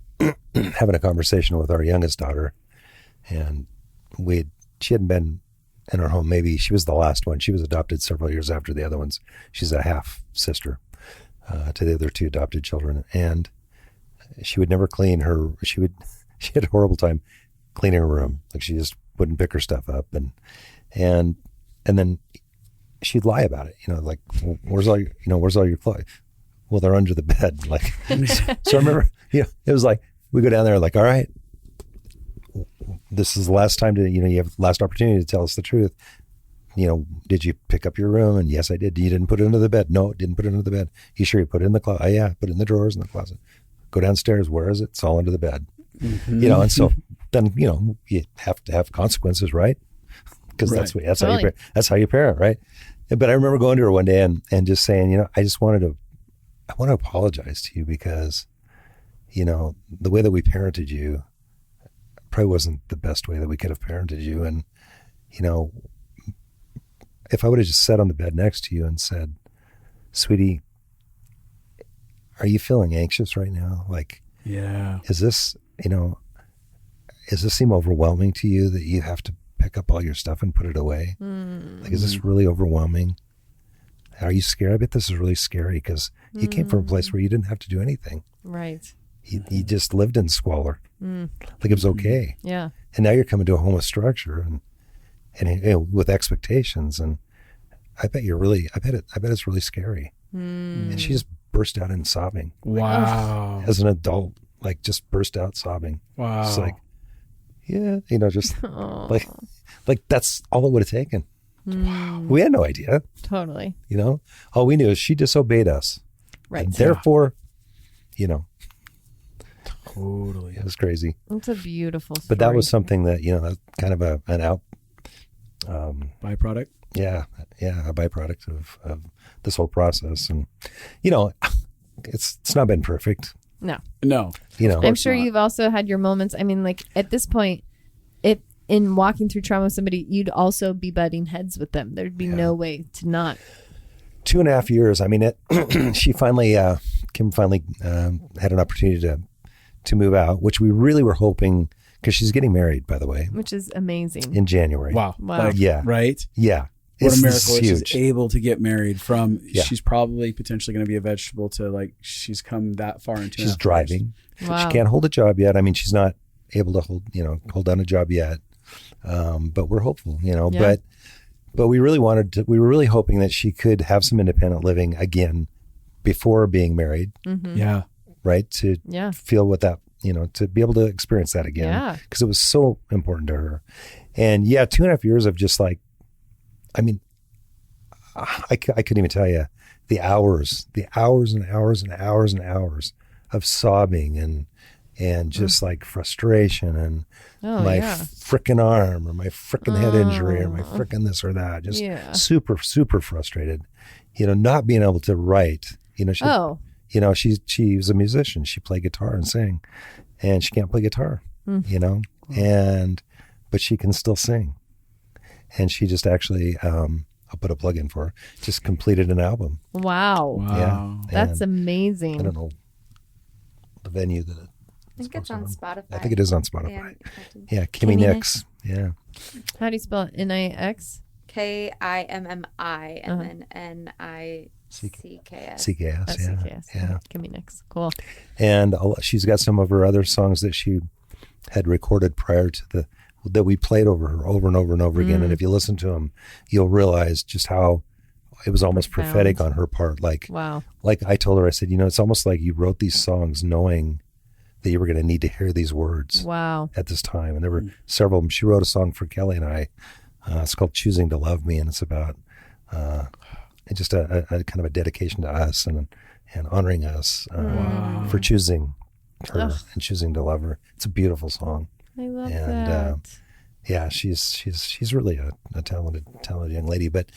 having a conversation with our youngest daughter, and she hadn't been in our home. Maybe she was the last one. She was adopted several years after the other ones. She's a half sister to the other 2 adopted children. And she would never clean her. She had a horrible time cleaning her room. Like, she just wouldn't pick her stuff up. And then she'd lie about it. You know, like, well, where's all your clothes? Well, they're under the bed. Like, so I remember, you know, it was like, we go down there like, all right, this is the last time to, you know, you have the last opportunity to tell us the truth. You know, did you pick up your room? And yes, I did. You didn't put it under the bed. No, didn't put it under the bed. You sure you put it in the closet? Oh, yeah, put it in the drawers in the closet. Go downstairs. Where is it? It's all under the bed. You know, and so then, you know, you have to have consequences, right? Because that's how you parent, right? But I remember going to her one day and just saying, you know, I want to apologize to you because, you know, the way that we parented you probably wasn't the best way that we could have parented you. And, you know, if I would have just sat on the bed next to you and said, sweetie, are you feeling anxious right now? Like, yeah, does this seem overwhelming to you that you have to pick up all your stuff and put it away? Like, is this really overwhelming? Are you scared? I bet this is really scary because you came from a place where you didn't have to do anything. Right. You just lived in squalor. Like, it was okay. Yeah. And now you're coming to a home of structure and you know, with expectations. And I bet it's really scary. And she just burst out in sobbing. Wow. As an adult, like, just burst out sobbing. Wow. It's like, yeah, you know, just like that's all it would have taken. We had no idea. Totally. You know, all we knew is she disobeyed us. Right. And therefore, you know, totally. It was crazy. It's a beautiful story. But that was something that, you know, that's kind of an out byproduct. Yeah, a byproduct of this whole process. And, you know, it's not been perfect. No. You know, I'm sure you've also had your moments. I mean, like, at this point, if in walking through trauma with somebody, you'd also be butting heads with them. There'd be no way to not. 2.5 years. I mean, Kim finally had an opportunity to move out, which we really were hoping, because she's getting married, by the way. Which is amazing. In January. Wow. Like, yeah. Right? Yeah. What a miracle that huge. she's able to get married from. Yeah. She's probably potentially going to be a vegetable to, like, she's come that far into. She's driving. Wow. She can't hold a job yet. I mean, she's not able to hold down a job yet. But we're hopeful, you know, but we really we were really hoping that she could have some independent living again before being married. Mm-hmm. Yeah. Right. To feel what that, you know, to be able to experience that again. Yeah. Because it was so important to her. And 2.5 years of just like, I mean, I couldn't even tell you the hours and hours and hours and hours of sobbing and just like frustration and my frickin' arm or my frickin' head injury or my frickin' this or that. Just super, super frustrated, you know, not being able to write, you know, she was a musician. She played guitar and sang, and she can't play guitar, you know, but she can still sing. And she just actually, I'll put a plug in for her, just completed an album. Wow. Yeah. That's amazing. I don't know the venue that I think it's on Spotify. I think it is on Spotify. Yeah, Kimmi Kimmi Nix. Yeah. How do you spell it? Nix? Kimmi and then NICKS. CKS. Yeah. Yeah. Kimmi Nix. Cool. And she's got some of her other songs that she had recorded prior to that we played over her over and over and over again. And if you listen to them, you'll realize just how it was almost prophetic on her part. Like, wow. Like I told her, I said, it's almost like you wrote these songs knowing that you were going to need to hear these words. Wow. At this time. And there were several of them. She wrote a song for Kelly and I. It's called Choosing to Love Me. And it's about just a kind of a dedication to us and honoring us for choosing her and choosing to love her. It's a beautiful song. I love that. Yeah, she's really a talented young lady. But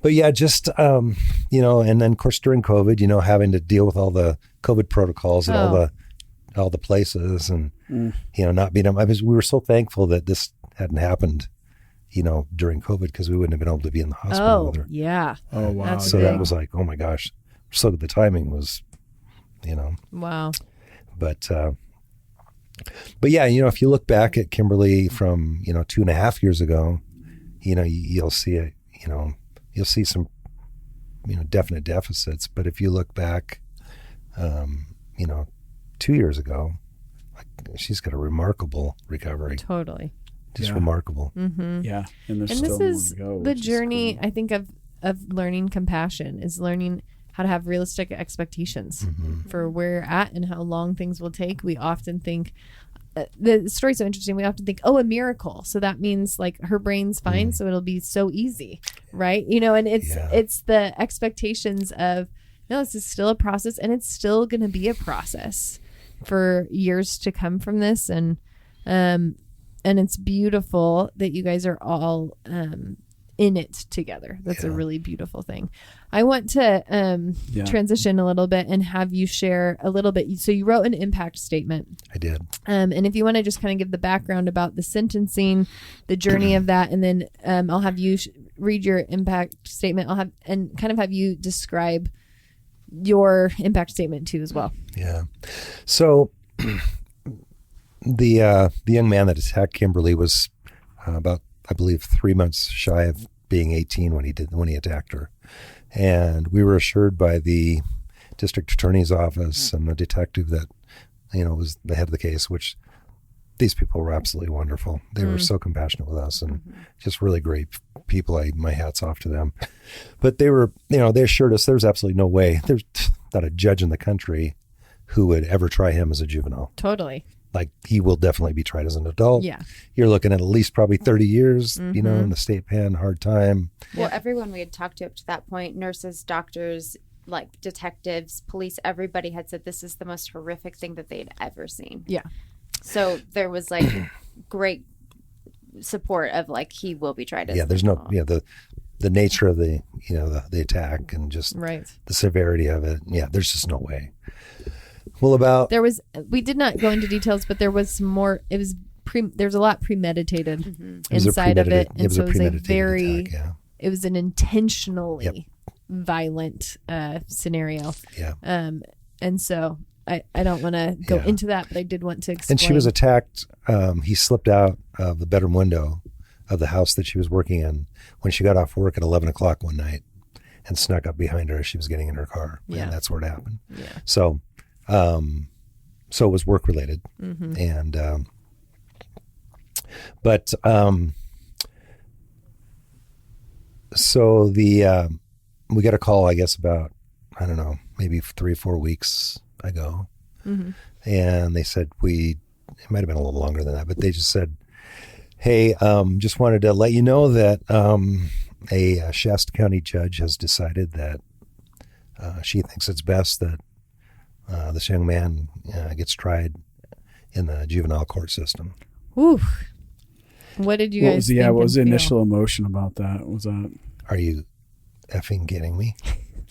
yeah, just and then of course during COVID, having to deal with all the COVID protocols at all the places, and not being able. We were so thankful that this hadn't happened, during COVID, because we wouldn't have been able to be in the hospital with her. Yeah. Oh wow. So that was like, oh my gosh. So the timing was, Wow. But yeah, if you look back at Kimberly from 2.5 years ago, you'll see it. You'll see some definite deficits. But if you look back, 2 years ago, like, she's got a remarkable recovery. Totally. Just remarkable. Mm-hmm. Yeah, and this is more to go, the journey. Cool. I think of learning compassion is learning how to have realistic expectations for where you're at and how long things will take. We often think the story's so interesting. We often think, a miracle. So that means like her brain's fine. So it'll be so easy. Right. And it's the expectations of, no, this is still a process, and it's still going to be a process for years to come from this. And it's beautiful that you guys are all, in it together. That's a really beautiful thing. I want to transition a little bit and have you share a little bit. So you wrote an impact statement. I did. And if you want to just kind of give the background about the sentencing, the journey of that, and then I'll have you read your impact statement. I'll have you describe your impact statement too as well. Yeah. So the young man that attacked Kimberly was about, I believe, 3 months shy of being 18 when he attacked her. And we were assured by the district attorney's office and the detective that, was the head of the case, which these people were absolutely wonderful. They were so compassionate with us and just really great people. My hat's off to them. But they were, they assured us there's absolutely no way. There's not a judge in the country who would ever try him as a juvenile. Totally. Like, he will definitely be tried as an adult. Yeah. You're looking at least probably 30 years, in the state pen, hard time. Well, everyone we had talked to up to that point, nurses, doctors, like detectives, police, everybody had said this is the most horrific thing that they'd ever seen. Yeah. So there was like great support of like, he will be tried as there's no, the nature of the, the attack and just the severity of it. Yeah, there's just no way. Well, we did not go into details, but there was some more. It was there's a lot premeditated inside of it, and so it was a very attack, it was an intentionally violent scenario. Yeah. And so I don't want to go into that, but I did want to explain. And she was attacked. He slipped out of the bedroom window of the house that she was working in when she got off work at 11 o'clock one night and snuck up behind her as she was getting in her car. Yeah. And that's where it happened. Yeah. So it was work related. And, so we got a call, I guess, about, I don't know, maybe 3 or 4 weeks ago. And they said it might have been a little longer than that, but they just said, hey, just wanted to let you know that a Shasta County judge has decided that she thinks it's best that this young man gets tried in the juvenile court system. Ooh. What did you guys think? What was the initial emotion about that? Was that? Are you effing kidding me?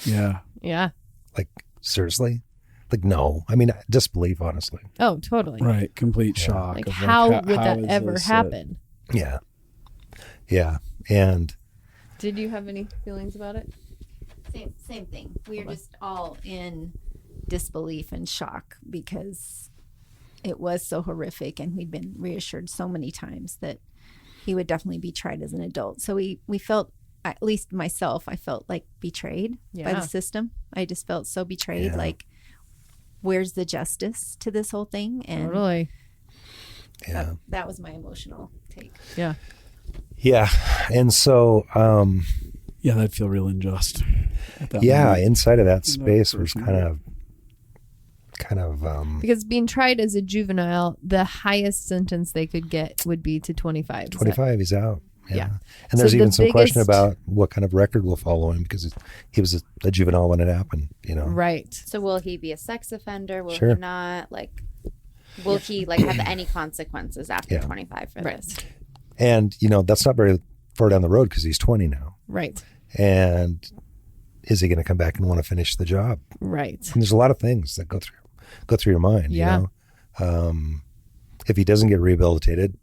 Yeah. Yeah. Like, seriously? Like, no. I mean, disbelief, honestly. Oh, totally. Right. Complete shock. Like, how would that ever happen? Yeah. Yeah. And did you have any feelings about it? Same thing. We were just all in disbelief and shock because it was so horrific, and we'd been reassured so many times that he would definitely be tried as an adult. So we felt, at least myself, I felt like betrayed by the system. I just felt so betrayed. Yeah. Like, where's the justice to this whole thing? And Totally. Yeah. that was my emotional take. Yeah. Yeah. And so, Yeah, that'd feel real unjust. At that yeah, moment. inside of that You know, space was personally. kind of, Because being tried as a juvenile, the highest sentence they could get would be to 25. 25, he's out. Yeah. And there's So even the some question biggest- about what kind of record will follow him because he was a juvenile when it happened, you know. Right. So will he be a sex offender? Will Sure. he not? Like, will he like have any consequences after Yeah. 25 for Right. this? And, you know, that's not very far down the road because he's 20 now. Right. And is he going to come back and want to finish the job? Right. And there's a lot of things that go through your mind, Yeah. you know. If he doesn't get rehabilitated,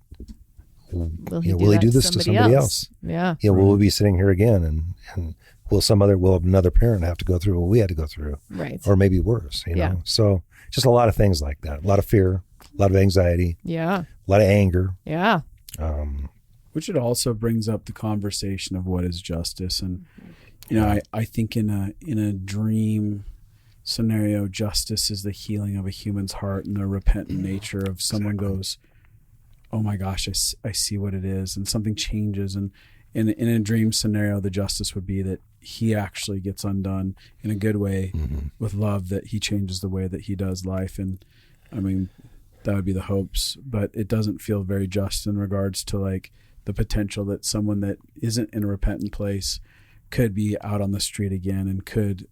Will you know, will he that do this to somebody else? Yeah. You know, will we be sitting here again and will another parent have to go through what we had to go through, Right. or maybe worse, you know? Yeah. So just a lot of things like that, a lot of fear, a lot of anxiety, Yeah. a lot of anger. Yeah. Which it also brings up the conversation of what is justice. And, you know, I think in a dream scenario, justice is the healing of a human's heart and the repentant nature of someone goes, oh my gosh, I see what it is. And something changes. And in a dream scenario, the justice would be that he actually gets undone in a good way with love, that he changes the way that he does life. And I mean, that would be the hopes, but it doesn't feel very just in regards to like the potential that someone that isn't in a repentant place could be out on the street again and could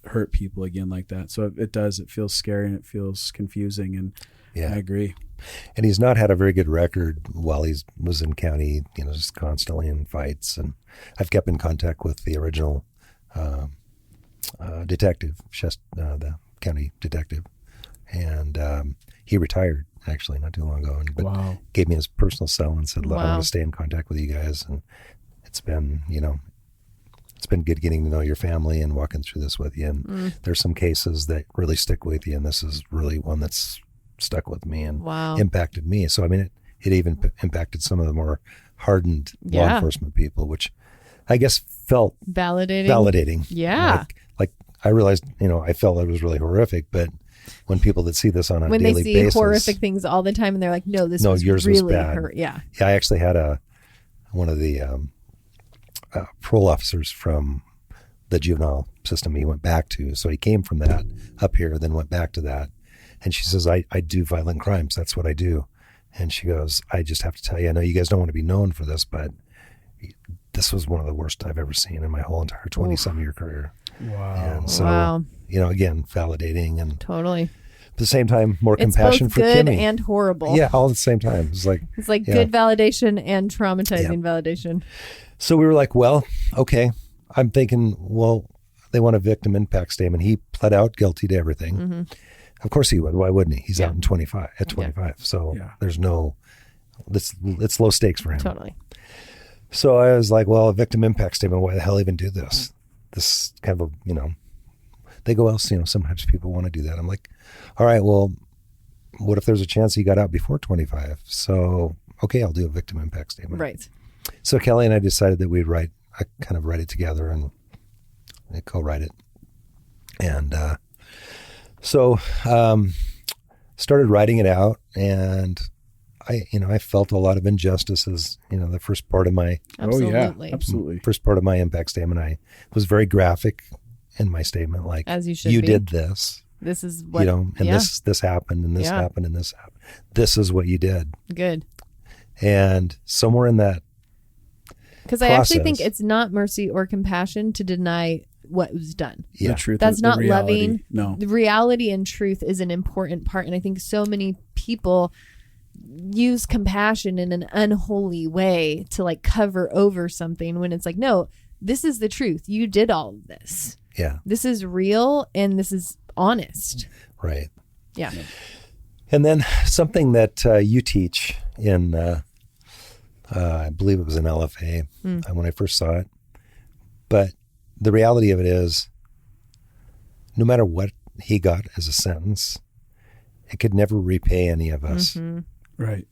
hurt people again like that. So it feels scary and it feels confusing. And Yeah. I agree. And he's not had a very good record while he was in county, you know, just constantly in fights. And I've kept in contact with the original detective, the county detective. And he retired actually not too long ago, but Wow. gave me his personal cell and said, look, I Wow. want to stay in contact with you guys. And it's been, you know, it's been good getting to know your family and walking through this with you. And there's some cases that really stick with you. And this is really one that's stuck with me and Wow. impacted me. So, I mean, it even impacted some of the more hardened law Yeah. enforcement people, which I guess felt Validating. validating. Yeah. Like I realized, you know, I felt it was really horrific, but when people that see this on a When they daily see basis, horrific things all the time and they're like, no, this was yours was really bad. hurt. Yeah. Yeah, I actually had one of the parole officers from the juvenile system he went back to. So he came from that up here, then went back to that. And she says, I do violent crimes. That's what I do. And she goes, I just have to tell you, I know you guys don't want to be known for this, but this was one of the worst I've ever seen in my whole entire 20-some year career. Wow. And so, Wow. you know, again, validating and Totally. at the same time, more It's compassion both for good Kimmi. and horrible. Yeah, all at the same time. It's like, It's like Yeah. good validation and traumatizing validation. so we were like, well, okay. I'm thinking, well, they want a victim impact statement. He pled out guilty to everything. Mm-hmm. Of course he would. Why wouldn't he? He's Yeah. out in 25. So Yeah. there's no, it's low stakes for him. Totally. So I was like, well, a victim impact statement, why the hell even do this? This kind of, you know, they go, well, you know, sometimes people want to do that. I'm like, all right, well, what if there's a chance he got out before 25? So, okay, I'll do a victim impact statement. Right. So Kelly and I decided that we'd write it together and co-write it. And so started writing it out, and I felt a lot of injustices. You know, the first part of my Absolutely. Absolutely. impact statement, I was very graphic in my statement, like, As you should you be. did this, This is what, you know, and yeah. this happened, and this Yeah. happened, and this happened. This is what you did. Good. And somewhere in that, Because I actually think process. it's not mercy or compassion to deny what was done. yeah, The truth. That's the not reality. loving. No. The reality and truth is an important part. And I think so many people use compassion in an unholy way to like cover over something when it's like, no, this is the truth. You did all of this. yeah, This is real and this is honest. right. Yeah. And then something that you teach in, I believe it was in LFA when I first saw it. But the reality of it is, no matter what he got as a sentence, it could never repay any of us. Mm-hmm. Right.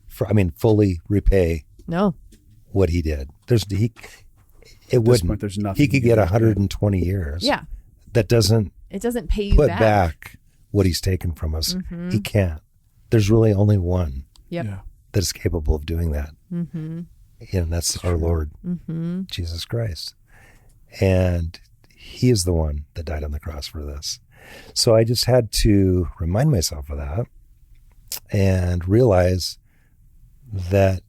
Fully repay No. what he did. It At this wouldn't. point, there's nothing He could you get can do. 120 years. Yeah. That doesn't It doesn't pay you put back. back what he's taken from us. Mm-hmm. He can't. There's really only one Yep. Yeah. that is capable of doing that. Mm-hmm. And that's our Lord, Mm-hmm. Jesus Christ. And he is the one that died on the cross for this. So I just had to remind myself of that and realize that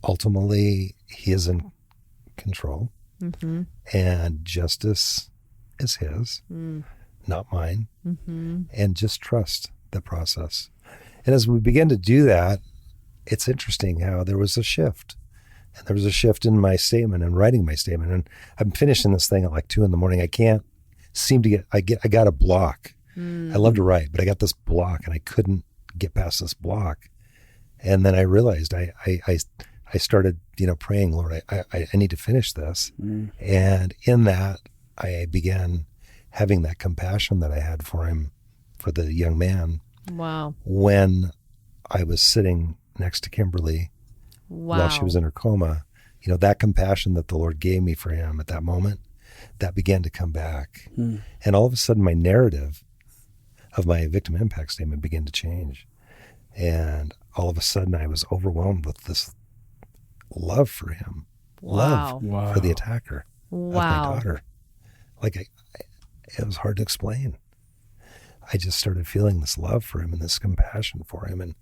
ultimately he is in control Mm-hmm. and justice is his, not mine. Mm-hmm. And just trust the process. And as we begin to do that, it's interesting how there was a shift. And there was a shift in my statement and writing my statement. And I'm finishing this thing at like 2 a.m. I can't seem to I got a block. I love to write, but I got this block and I couldn't get past this block. And then I realized I started, praying, Lord, I need to finish this. And in that, I began having that compassion that I had for him, for the young man, Wow. when I was sitting next to Kimberly Wow. while she was in her coma. That compassion that the Lord gave me for him at that moment, that began to come back. And all of a sudden, my narrative of my victim impact statement began to change. And all of a sudden, I was overwhelmed with this love for him, Wow. Wow. for the attacker of my Wow. daughter. Like, it was hard to explain. I just started feeling this love for him and this compassion for him, and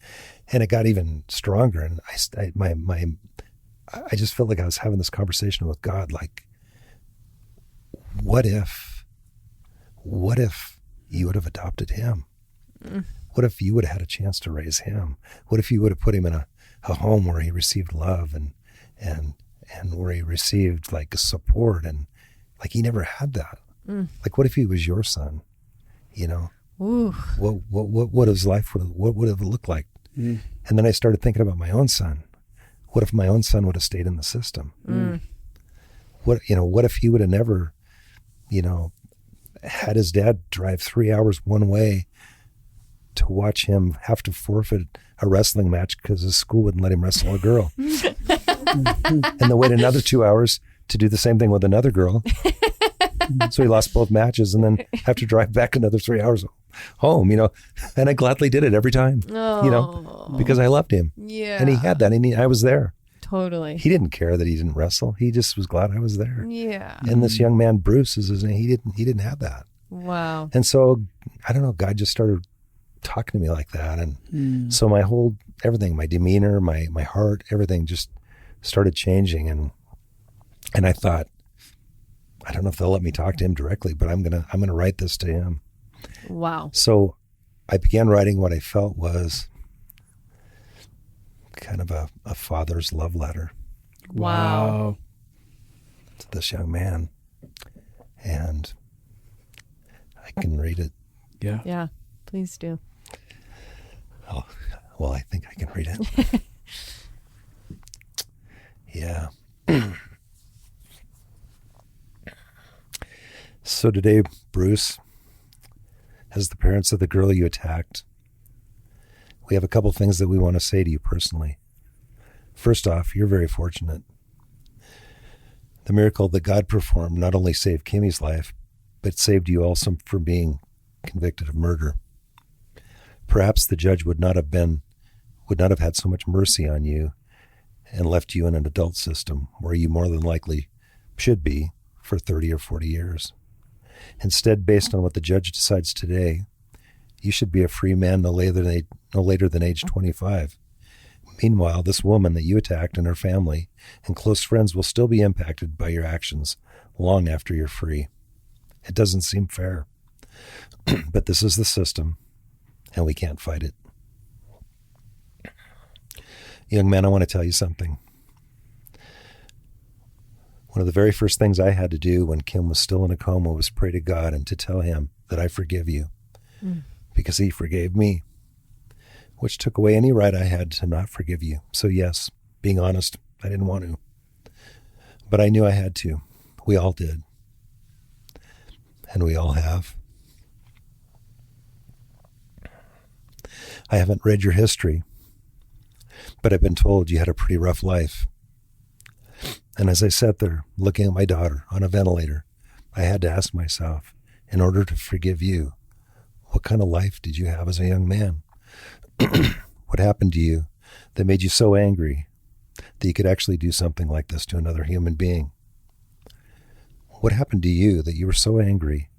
it got even stronger. And I just felt like I was having this conversation with God, like, what if you would have adopted him? What if you would have had a chance to raise him? What if you would have put him in a home where he received love and where he received like support, and like he never had that? Like, what if he was your son? Ooh. What his life would have looked like? And then I started thinking about my own son. What if my own son would have stayed in the system? What if he would have never, had his dad drive 3 hours one way to watch him have to forfeit a wrestling match because his school wouldn't let him wrestle a girl, and then wait another 2 hours to do the same thing with another girl. So he lost both matches and then have to drive back another 3 hours home, and I gladly did it every time, because I loved him. Yeah. And he had that, and I was there. Totally. He didn't care that he didn't wrestle. He just was glad I was there. Yeah. And this young man, Bruce is his name. He didn't have that. Wow. And so, I don't know, God just started talking to me like that. And so everything, my demeanor, my heart, everything just started changing. And I thought, I don't know if they'll let me talk to him directly, but I'm going to write this to him. Wow. So I began writing what I felt was kind of a father's love letter Wow. to this young man. And I can read it. Yeah. Yeah. Please do. Oh, well, I think I can read it. Yeah. So today, Bruce, as the parents of the girl you attacked, we have a couple things that we want to say to you personally. First off, you're very fortunate. The miracle that God performed not only saved Kimmi's life, but saved you also from being convicted of murder. Perhaps the judge would not have had so much mercy on you and left you in an adult system where you more than likely should be for 30 or 40 years. Instead, based on what the judge decides today, you should be a free man no later than age 25. Meanwhile, this woman that you attacked and her family and close friends will still be impacted by your actions long after you're free. It doesn't seem fair, but this is the system, and we can't fight it. Young man, I want to tell you something. One of the very first things I had to do when Kim was still in a coma was pray to God and to tell him that I forgive you because he forgave me, which took away any right I had to not forgive you. So yes, being honest, I didn't want to, but I knew I had to. We all did. And we all have. I haven't read your history, but I've been told you had a pretty rough life. And as I sat there looking at my daughter on a ventilator, I had to ask myself, in order to forgive you, what kind of life did you have as a young man? What happened to you that made you so angry that you could actually do something like this to another human being? What happened to you that you were so angry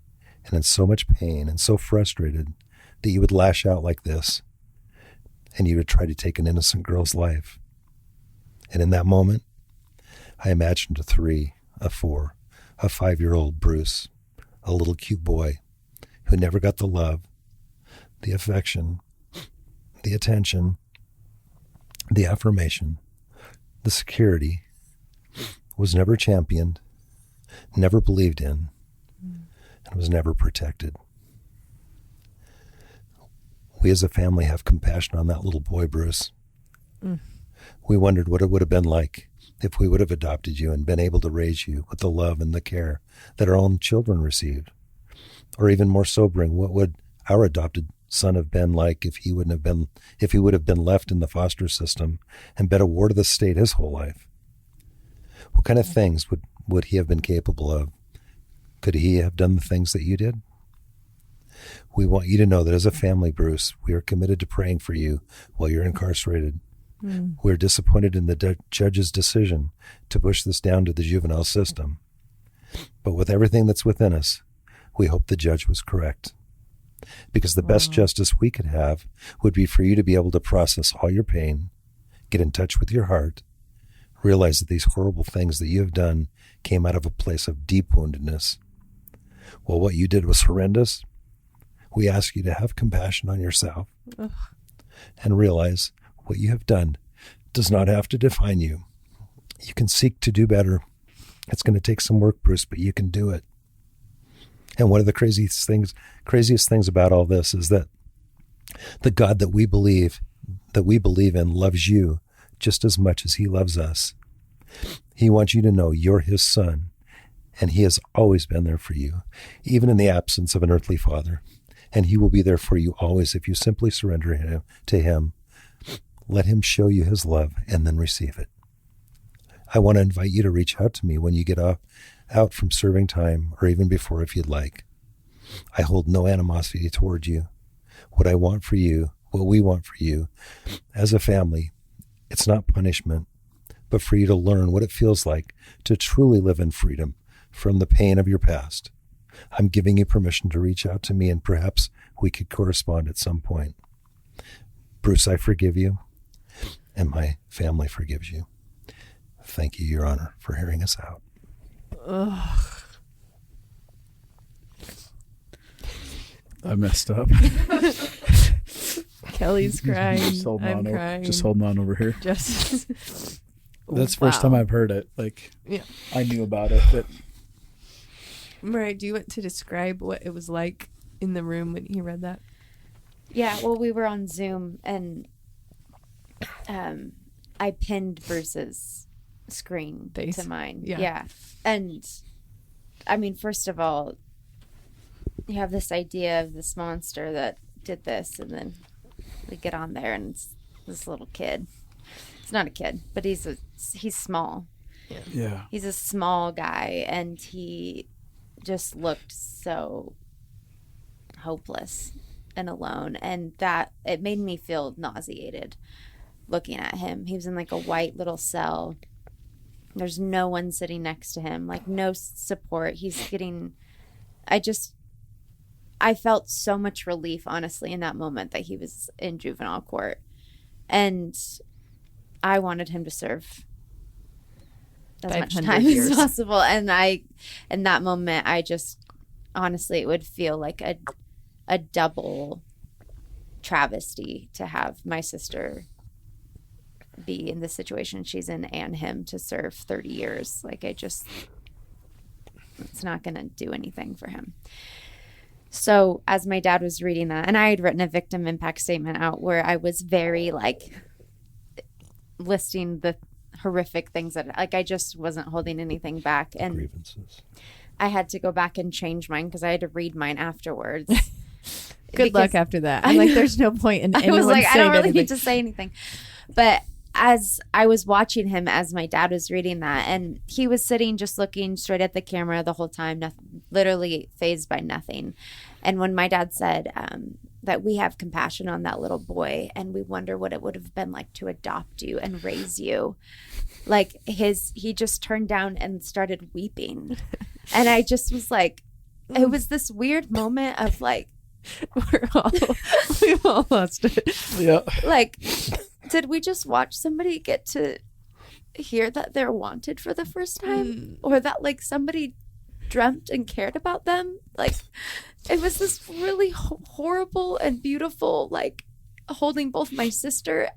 and in so much pain and so frustrated that you would lash out like this and you would try to take an innocent girl's life? And in that moment, I imagined a 3, a 4, a 5-year-old Bruce, a little cute boy who never got the love, the affection, the attention, the affirmation, the security, was never championed, never believed in, and was never protected. We as a family have compassion on that little boy, Bruce. We wondered what it would have been like if we would have adopted you and been able to raise you with the love and the care that our own children received. Or even more sobering, what would our adopted son have been like if he would have been left in the foster system and been a ward of the state his whole life? What kind of things would he have been capable of? Could he have done the things that you did? We want you to know that as a family, Bruce, we are committed to praying for you while you're incarcerated. We're disappointed in the judge's decision to push this down to the juvenile system. But with everything that's within us, we hope the judge was correct. Because the best justice we could have would be for you to be able to process all your pain, get in touch with your heart, realize that these horrible things that you have done came out of a place of deep woundedness. While what you did was horrendous, we ask you to have compassion on yourself and realize what you have done does not have to define you. You can seek to do better. It's going to take some work, Bruce, but you can do it. And one of the craziest things about all this is that the God that we believe in loves you just as much as he loves us. He wants you to know you're his son, and he has always been there for you, even in the absence of an earthly father. And he will be there for you always if you simply surrender to him. Let him show you his love and then receive it. I want to invite you to reach out to me when you get out from serving time, or even before if you'd like. I hold no animosity toward you. What I want for you, what we want for you as a family, it's not punishment, but for you to learn what it feels like to truly live in freedom from the pain of your past. I'm giving you permission to reach out to me, and perhaps we could correspond at some point. Bruce, I forgive you, and my family forgives you. Thank you, Your Honor, for hearing us out. I messed up. Kelly's crying. I'm crying. Just holding on over here. Just That's the first time I've heard it. Yeah. I knew about it, but Mariah, do you want to describe what it was like in the room when he read that? Yeah, well, we were on Zoom, and I pinned Bruce's screen Face. to mine. Yeah. And I mean, first of all, you have this idea of this monster that did this, and then we get on there and it's this little kid. It's not a kid, but he's small. yeah. He's a small guy, and he just looked so hopeless and alone, and that it made me feel nauseated looking at him. He was in like a white little cell. There's no one sitting next to him, like no support. I felt so much relief, honestly, in that moment that he was in juvenile court. And I wanted him to serve as much 500 time years. as possible. And in that moment, I just, honestly, it would feel like a double travesty to have my sister be in the situation she's in and him to serve 30 years. Like, it's not going to do anything for him. So as my dad was reading that, and I had written a victim impact statement out where I was very listing the horrific things that I just wasn't holding anything back. And Grievances. I had to go back and change mine because I had to read mine afterwards. Good luck after that. I'm like, there's no point in anyone I was like, I don't really anything. need to say anything. But as I was watching him, as my dad was reading that, and he was sitting just looking straight at the camera the whole time, literally fazed by nothing. And when my dad said that we have compassion on that little boy and we wonder what it would have been like to adopt you and raise you, like he just turned down and started weeping. And I just was like, it was this weird moment of like, We've all lost it. Yeah. like, did we just watch somebody get to hear that they're wanted for the first time, or that like somebody dreamt and cared about them? Like, it was this really horrible and beautiful, like, holding both my sister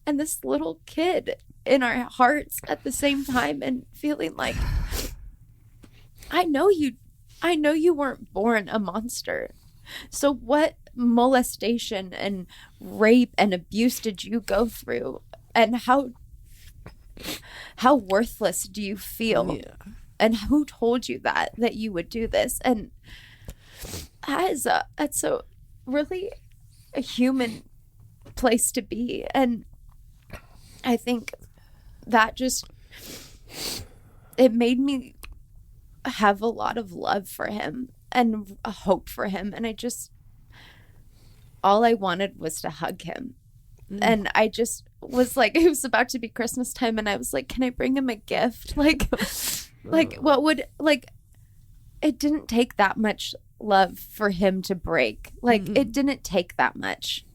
and this little kid in our hearts at the same time, and feeling like, I know you weren't born a monster. So what molestation and rape and abuse did you go through? And how worthless do you feel? Yeah. And who told you that you would do this? And that's a really a human place to be. And I think that just, it made me have a lot of love for him and a hope for him. And all I wanted was to hug him. And I just was like, it was about to be Christmas time, and I was like, can I bring him a gift? Like what would, like, it didn't take that much love for him to break. Like, it didn't take that much.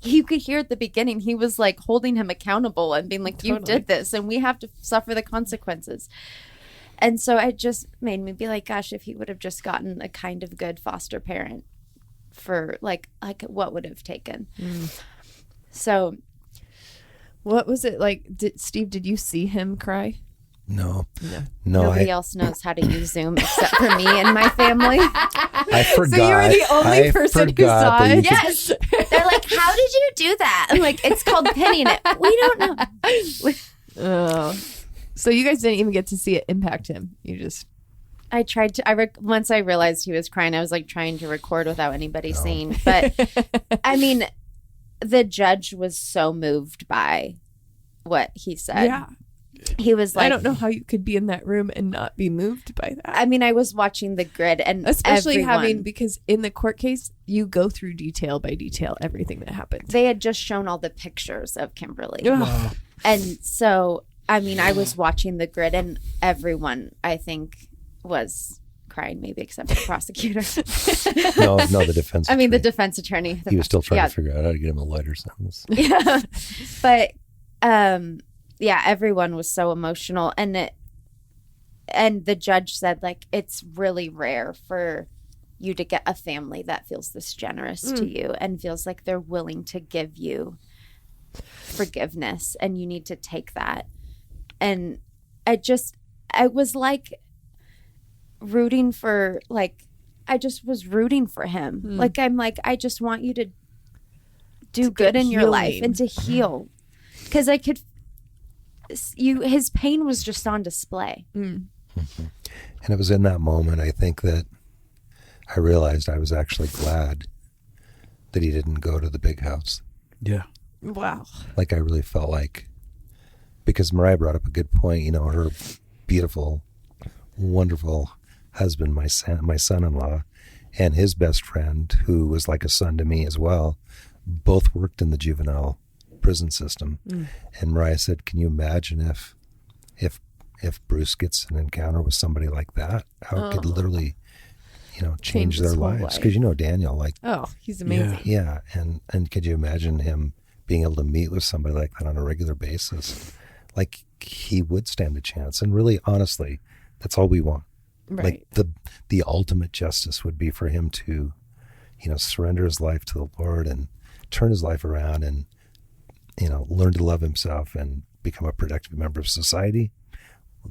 You could hear at the beginning, he was like holding him accountable and being like, you did this and we have to suffer the consequences. And so it just made me be like, gosh, if he would have just gotten a kind of good foster parent, for like what would have taken. So what was it like? Steve, did you see him cry? No. Nobody else knows how to use Zoom except for me and my family. I forgot. So you were the only person who saw it? Yes. They're like, how did you do that? I'm like, it's called pinning it. We don't know. Oh. So you guys didn't even get to see it impact him. You just... I tried to, once I realized he was crying, I was like trying to record without anybody seeing. But I mean, the judge was so moved by what he said. Yeah. He was like, I don't know how you could be in that room and not be moved by that. I mean, I was watching the grid, and especially because in the court case, you go through detail by detail everything that happened. They had just shown all the pictures of Kimberly. Wow. And so, I mean, I was watching the grid, and everyone, I think, was crying, maybe except the prosecutor. No, the defense attorney. I mean, the defense attorney. He was still trying to figure out how to get him a lighter sentence. Yeah. But, yeah, everyone was so emotional. And the judge said, like, it's really rare for you to get a family that feels this generous to you and feels like they're willing to give you forgiveness, and you need to take that. And I was like rooting for, like, I just was rooting for him. Like, I'm like, I just want you to do good in your life and to heal. Because I could, his pain was just on display. And it was in that moment, I think, that I realized I was actually glad that he didn't go to the big house. Yeah. Wow. Like, I really felt like, because Mariah brought up a good point, you know, her beautiful, wonderful husband, my son-in-law, and his best friend, who was like a son to me as well, both worked in the juvenile prison system. And Mariah said, can you imagine if Bruce gets an encounter with somebody like that, how it could literally, you know, change their lives? Because, you know, Daniel, like, he's amazing. Yeah. And could you imagine him being able to meet with somebody like that on a regular basis? Like, he would stand a chance. And really, honestly, that's all we want. Right. Like, the ultimate justice would be for him to, you know, surrender his life to the Lord and turn his life around and, you know, learn to love himself and become a productive member of society.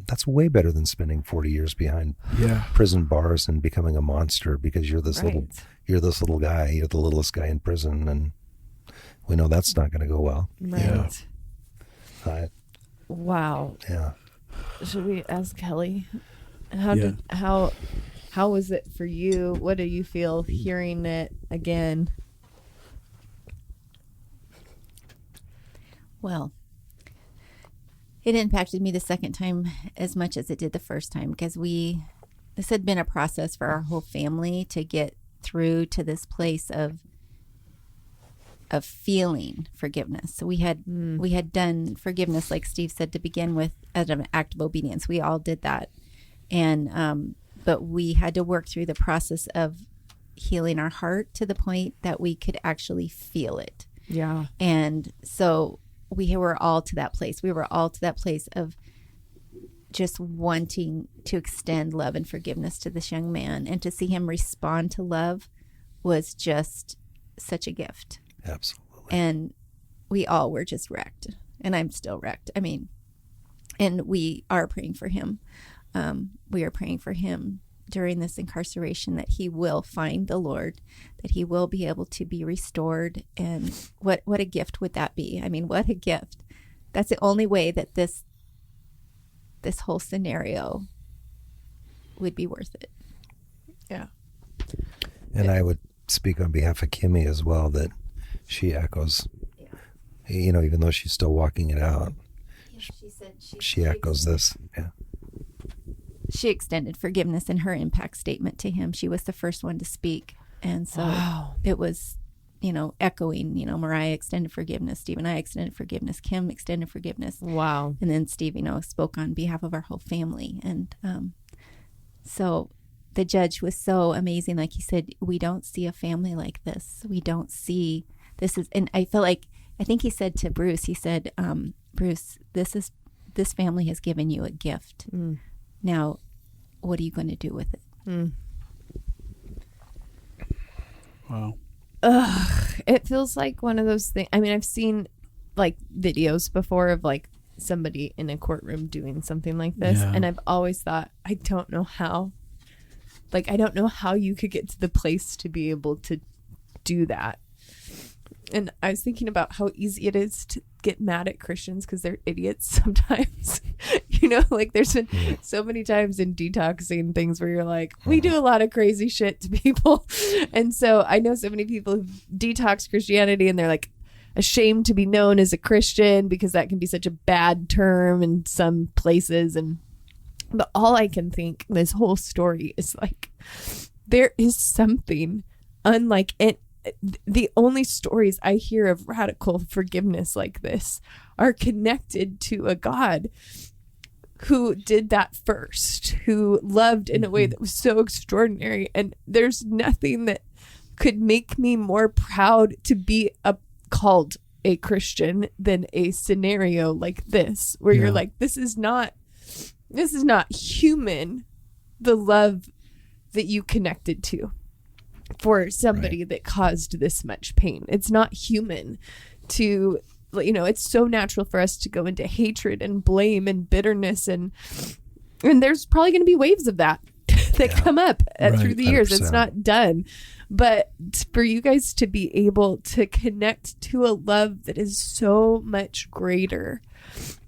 That's way better than spending 40 years behind prison bars and becoming a monster because you're this little guy, you're the littlest guy in prison, and we know that's not going to go well. Right. Yeah. Wow. Yeah. Should we ask Kelly? How was it for you? What do you feel hearing it again? Well, it impacted me the second time as much as it did the first time, because this had been a process for our whole family to get through to this place of feeling forgiveness. So we had done forgiveness, like Steve said, to begin with, as an act of obedience. We all did that, and but we had to work through the process of healing our heart to the point that we could actually feel it. Yeah. And so we were all to that place. We were all to that place of just wanting to extend love and forgiveness to this young man, and to see him respond to love was just such a gift. Absolutely. And we all were just wrecked, and I'm still wrecked. I mean, and we are praying for him. We are praying for him during this incarceration, that he will find the Lord, that he will be able to be restored. And what a gift would that be? I mean, what a gift. That's the only way that this whole scenario would be worth it. Yeah. And I would speak on behalf of Kimmi as well, that she echoes, even though she's still walking it out, she echoes this. Yeah. She extended forgiveness in her impact statement to him. She was the first one to speak. And so it was, echoing, Mariah extended forgiveness. Steve and I extended forgiveness. Kim extended forgiveness. Wow. And then Steve, spoke on behalf of our whole family. And so the judge was so amazing. Like he said, we don't see a family like this. We don't see this is, and I feel like, I think he said to Bruce, Bruce, this family has given you a gift. Mm. Now, what are you going to do with it? Mm. Wow. It feels like one of those things. I mean, I've seen like videos before of like somebody in a courtroom doing something like this. Yeah. And I've always thought, I don't know how you could get to the place to be able to do that. And I was thinking about how easy it is to get mad at Christians because they're idiots sometimes. Like there's been so many times in detoxing things where you're like, we do a lot of crazy shit to people. And so I know so many people who detox Christianity and they're like ashamed to be known as a Christian because that can be such a bad term in some places. But all I can think this whole story is like, there is something unlike it. The only stories I hear of radical forgiveness like this are connected to a God who did that first, who loved in a way that was so extraordinary. And there's nothing that could make me more proud to be called a Christian than a scenario like this, where you're like, this is not human, the love that you connected to for somebody that caused this much pain. It's not human to, it's so natural for us to go into hatred and blame and bitterness, and there's probably going to be waves of that come up through the years. 100%. It's not done. But for you guys to be able to connect to a love that is so much greater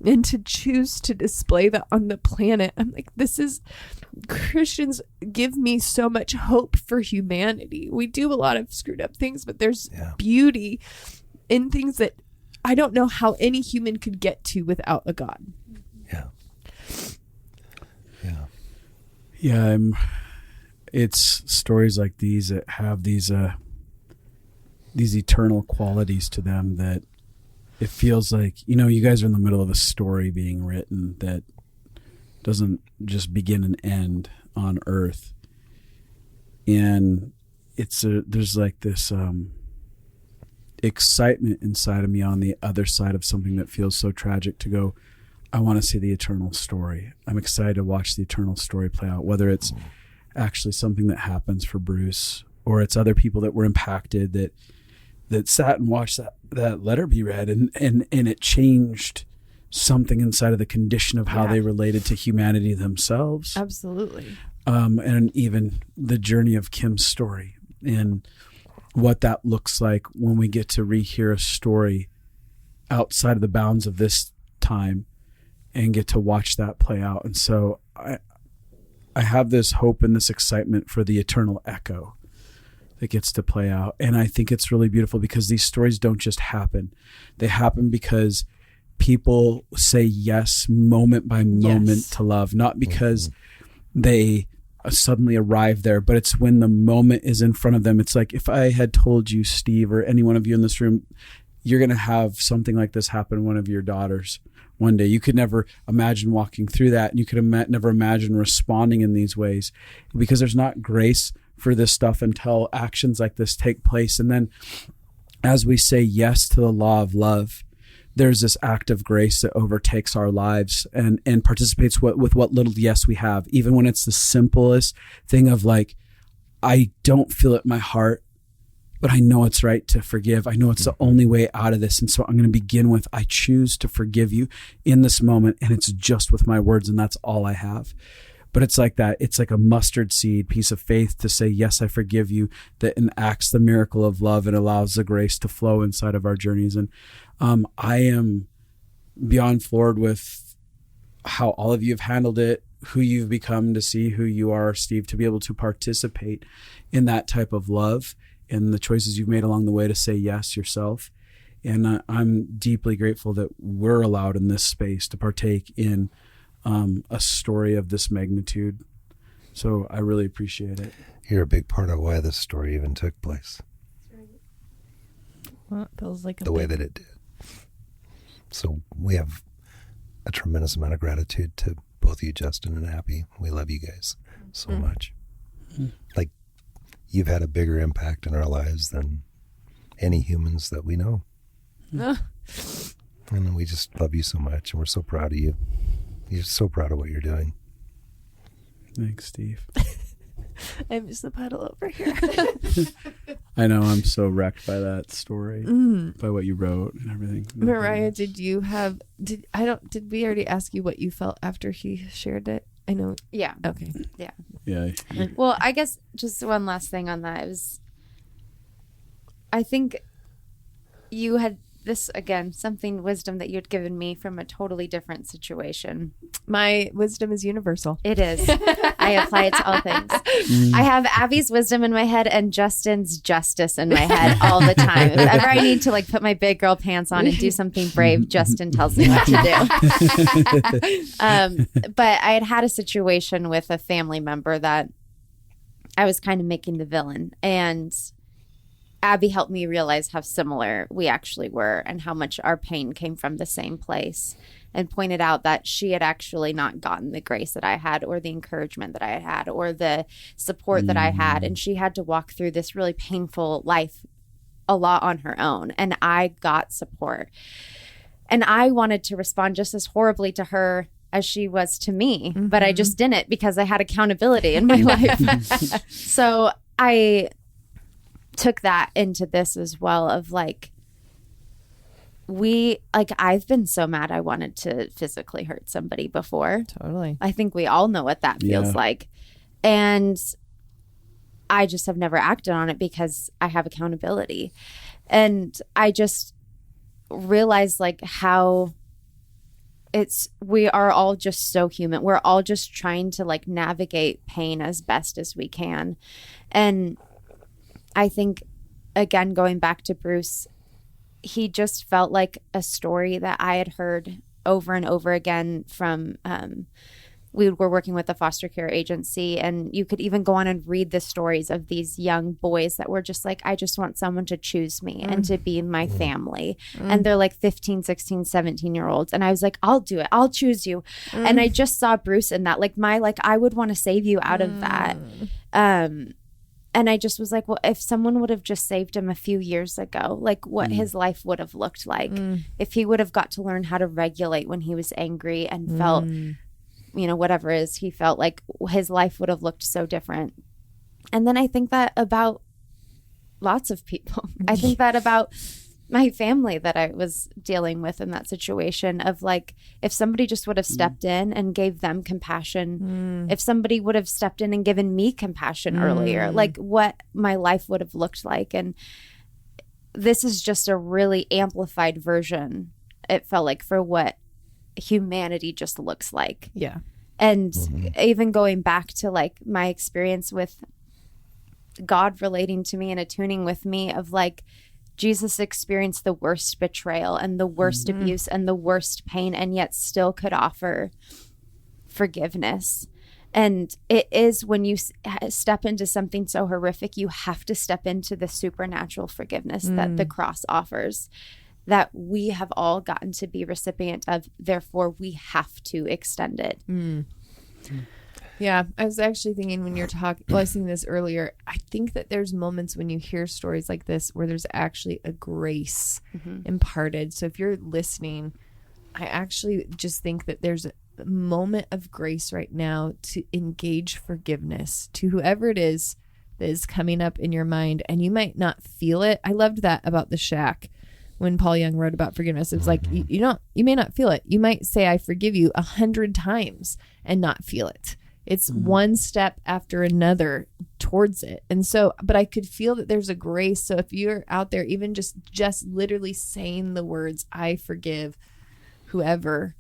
and to choose to display that on the planet, I'm like, Christians give me so much hope for humanity. We do a lot of screwed up things, but there's beauty in things that I don't know how any human could get to without a God. Yeah. Yeah. Yeah. It's stories like these that have these eternal qualities to them that it feels like, you guys are in the middle of a story being written that doesn't just begin and end on earth. And there's like this excitement inside of me on the other side of something that feels so tragic to go, I want to see the eternal story. I'm excited to watch the eternal story play out, whether it's actually something that happens for Bruce or it's other people that were impacted that sat and watched that letter be read and it changed something inside of the condition of how they related to humanity themselves. Absolutely. And even the journey of Kim's story and what that looks like when we get to rehear a story outside of the bounds of this time and get to watch that play out. And so I have this hope and this excitement for the eternal echo that gets to play out. And I think it's really beautiful because these stories don't just happen. They happen because people say yes moment by moment to love, not because they suddenly arrive there, but it's when the moment is in front of them. It's like if I had told you, Steve, or any one of you in this room, you're going to have something like this happen to one of your daughters one day. You could never imagine walking through that, and you could never imagine responding in these ways because there's not grace for this stuff until actions like this take place. And then as we say yes to the law of love, there's this act of grace that overtakes our lives and participates with what little yes we have, even when it's the simplest thing of like, I don't feel it in my heart, but I know it's right to forgive. I know it's the only way out of this. And so I'm going to begin with, I choose to forgive you in this moment. And it's just with my words, and that's all I have. But it's like that. It's like a mustard seed piece of faith to say, yes, I forgive you, that enacts the miracle of love and allows the grace to flow inside of our journeys. And I am beyond floored with how all of you have handled it, who you've become, to see who you are, Steve, to be able to participate in that type of love and the choices you've made along the way to say yes yourself. And I'm deeply grateful that we're allowed in this space to partake in a story of this magnitude. So I really appreciate it. You're a big part of why this story even took place. Well, it feels like the way that it did. So we have a tremendous amount of gratitude to both you, Justin and Abby. We love you guys so much. Like, you've had a bigger impact in our lives than any humans that we know. And we just love you so much, and we're so proud of you. You're so proud of what you're doing. Thanks, Steve. I miss the puddle over here. I know, I'm so wrecked by that story, by what you wrote and everything. Mariah, did we already ask you what you felt after he shared it? I know. Yeah. Okay. Yeah. Well, I guess just one last thing on that. It was, I think you had this, again, wisdom that you had given me from a totally different situation. My wisdom is universal. It is. I apply it to all things. I have Abby's wisdom in my head and Justin's justice in my head all the time. If ever I need to like put my big girl pants on and do something brave, Justin tells me what to do. But I had a situation with a family member that I was kind of making the villain, and Abby helped me realize how similar we actually were and how much our pain came from the same place, and pointed out that she had actually not gotten the grace that I had, or the encouragement that I had, or the support that I had. And she had to walk through this really painful life a lot on her own. And I got support. And I wanted to respond just as horribly to her as she was to me, but I just didn't, because I had accountability in my life. So I took that into this as well, of like, I've been so mad I wanted to physically hurt somebody before. Totally. I think we all know what that feels like. And I just have never acted on it because I have accountability. And I just realized like how we are all just so human. We're all just trying to like navigate pain as best as we can. And I think, again, going back to Bruce, he just felt like a story that I had heard over and over again from, we were working with a foster care agency, and you could even go on and read the stories of these young boys that were just like, I just want someone to choose me and to be my family. And they're like 15, 16, 17-year-olds. And I was like, I'll do it. I'll choose you. And I just saw Bruce in that, like I would want to save you out of that. And I just was like, well, if someone would have just saved him a few years ago, like what his life would have looked like, if he would have got to learn how to regulate when he was angry and felt, whatever it is he felt, like his life would have looked so different. And then I think that about lots of people. I think that about my family that I was dealing with in that situation, of like, if somebody just would have stepped in and gave them compassion, if somebody would have stepped in and given me compassion earlier, like what my life would have looked like. And this is just a really amplified version, it felt like, for what humanity just looks like. Yeah. And even going back to like my experience with God relating to me and attuning with me of like, Jesus experienced the worst betrayal and the worst abuse and the worst pain, and yet still could offer forgiveness. And it is when you step into something so horrific, you have to step into the supernatural forgiveness that the cross offers, that we have all gotten to be recipient of. Therefore, we have to extend it. Yeah, I was actually thinking when you're listening to this earlier, I think that there's moments when you hear stories like this where there's actually a grace imparted. So if you're listening, I actually just think that there's a moment of grace right now to engage forgiveness to whoever it is that is coming up in your mind. And you might not feel it. I loved that about the shack. When Paul Young wrote about forgiveness, it's like, you may not feel it. You might say, I forgive you 100 times and not feel it. It's one step after another towards it. And so, but I could feel that there's a grace. So if you're out there, even just literally saying the words, I forgive whoever,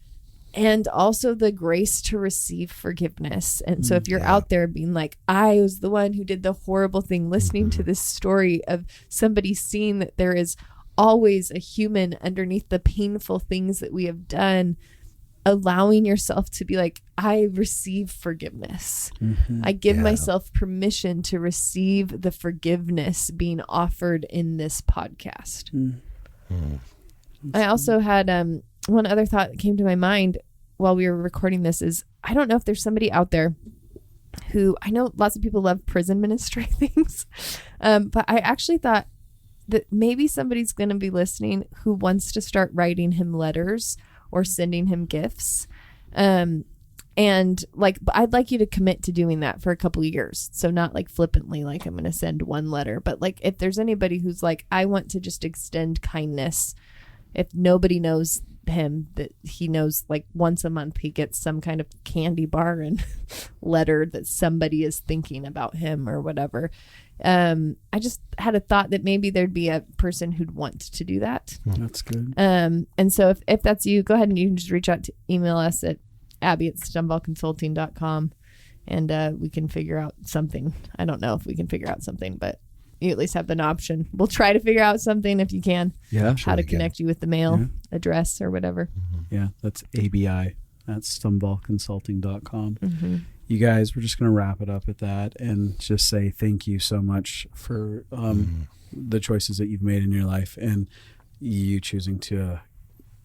and also the grace to receive forgiveness. And so if you're out there being like, I was the one who did the horrible thing, listening to this story of somebody seeing that there is always a human underneath the painful things that we have done, allowing yourself to be like, I receive forgiveness. I give myself permission to receive the forgiveness being offered in this podcast. I also had one other thought that came to my mind while we were recording this is, I don't know if there's somebody out there who, I know lots of people love prison ministry things, but I actually thought that maybe somebody's going to be listening who wants to start writing him letters or sending him gifts. And like, I'd like you to commit to doing that for a couple of years. So not like flippantly, like I'm going to send one letter, but like if there's anybody who's like, I want to just extend kindness. If nobody knows him, that he knows like once a month he gets some kind of candy bar and letter that somebody is thinking about him or whatever. I just had a thought that maybe there'd be a person who'd want to do that. That's good. And so if that's you, go ahead and you can just reach out to email us at abby@stumblconsulting.com and we can figure out something. I don't know if we can figure out something, but you at least have an option. We'll try to figure out something if you can. Yeah. How to connect you with the mail address or whatever. Yeah, that's ABI at stumblconsulting.com. You guys, we're just going to wrap it up at that and just say thank you so much for the choices that you've made in your life and you choosing to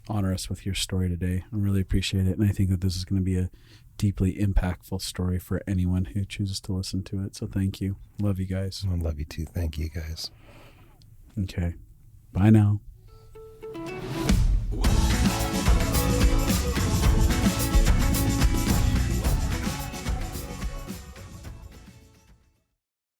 honor us with your story today. I really appreciate it. And I think that this is going to be a deeply impactful story for anyone who chooses to listen to it. So thank you. Love you guys. I love you too. Thank you guys. Okay. Bye now.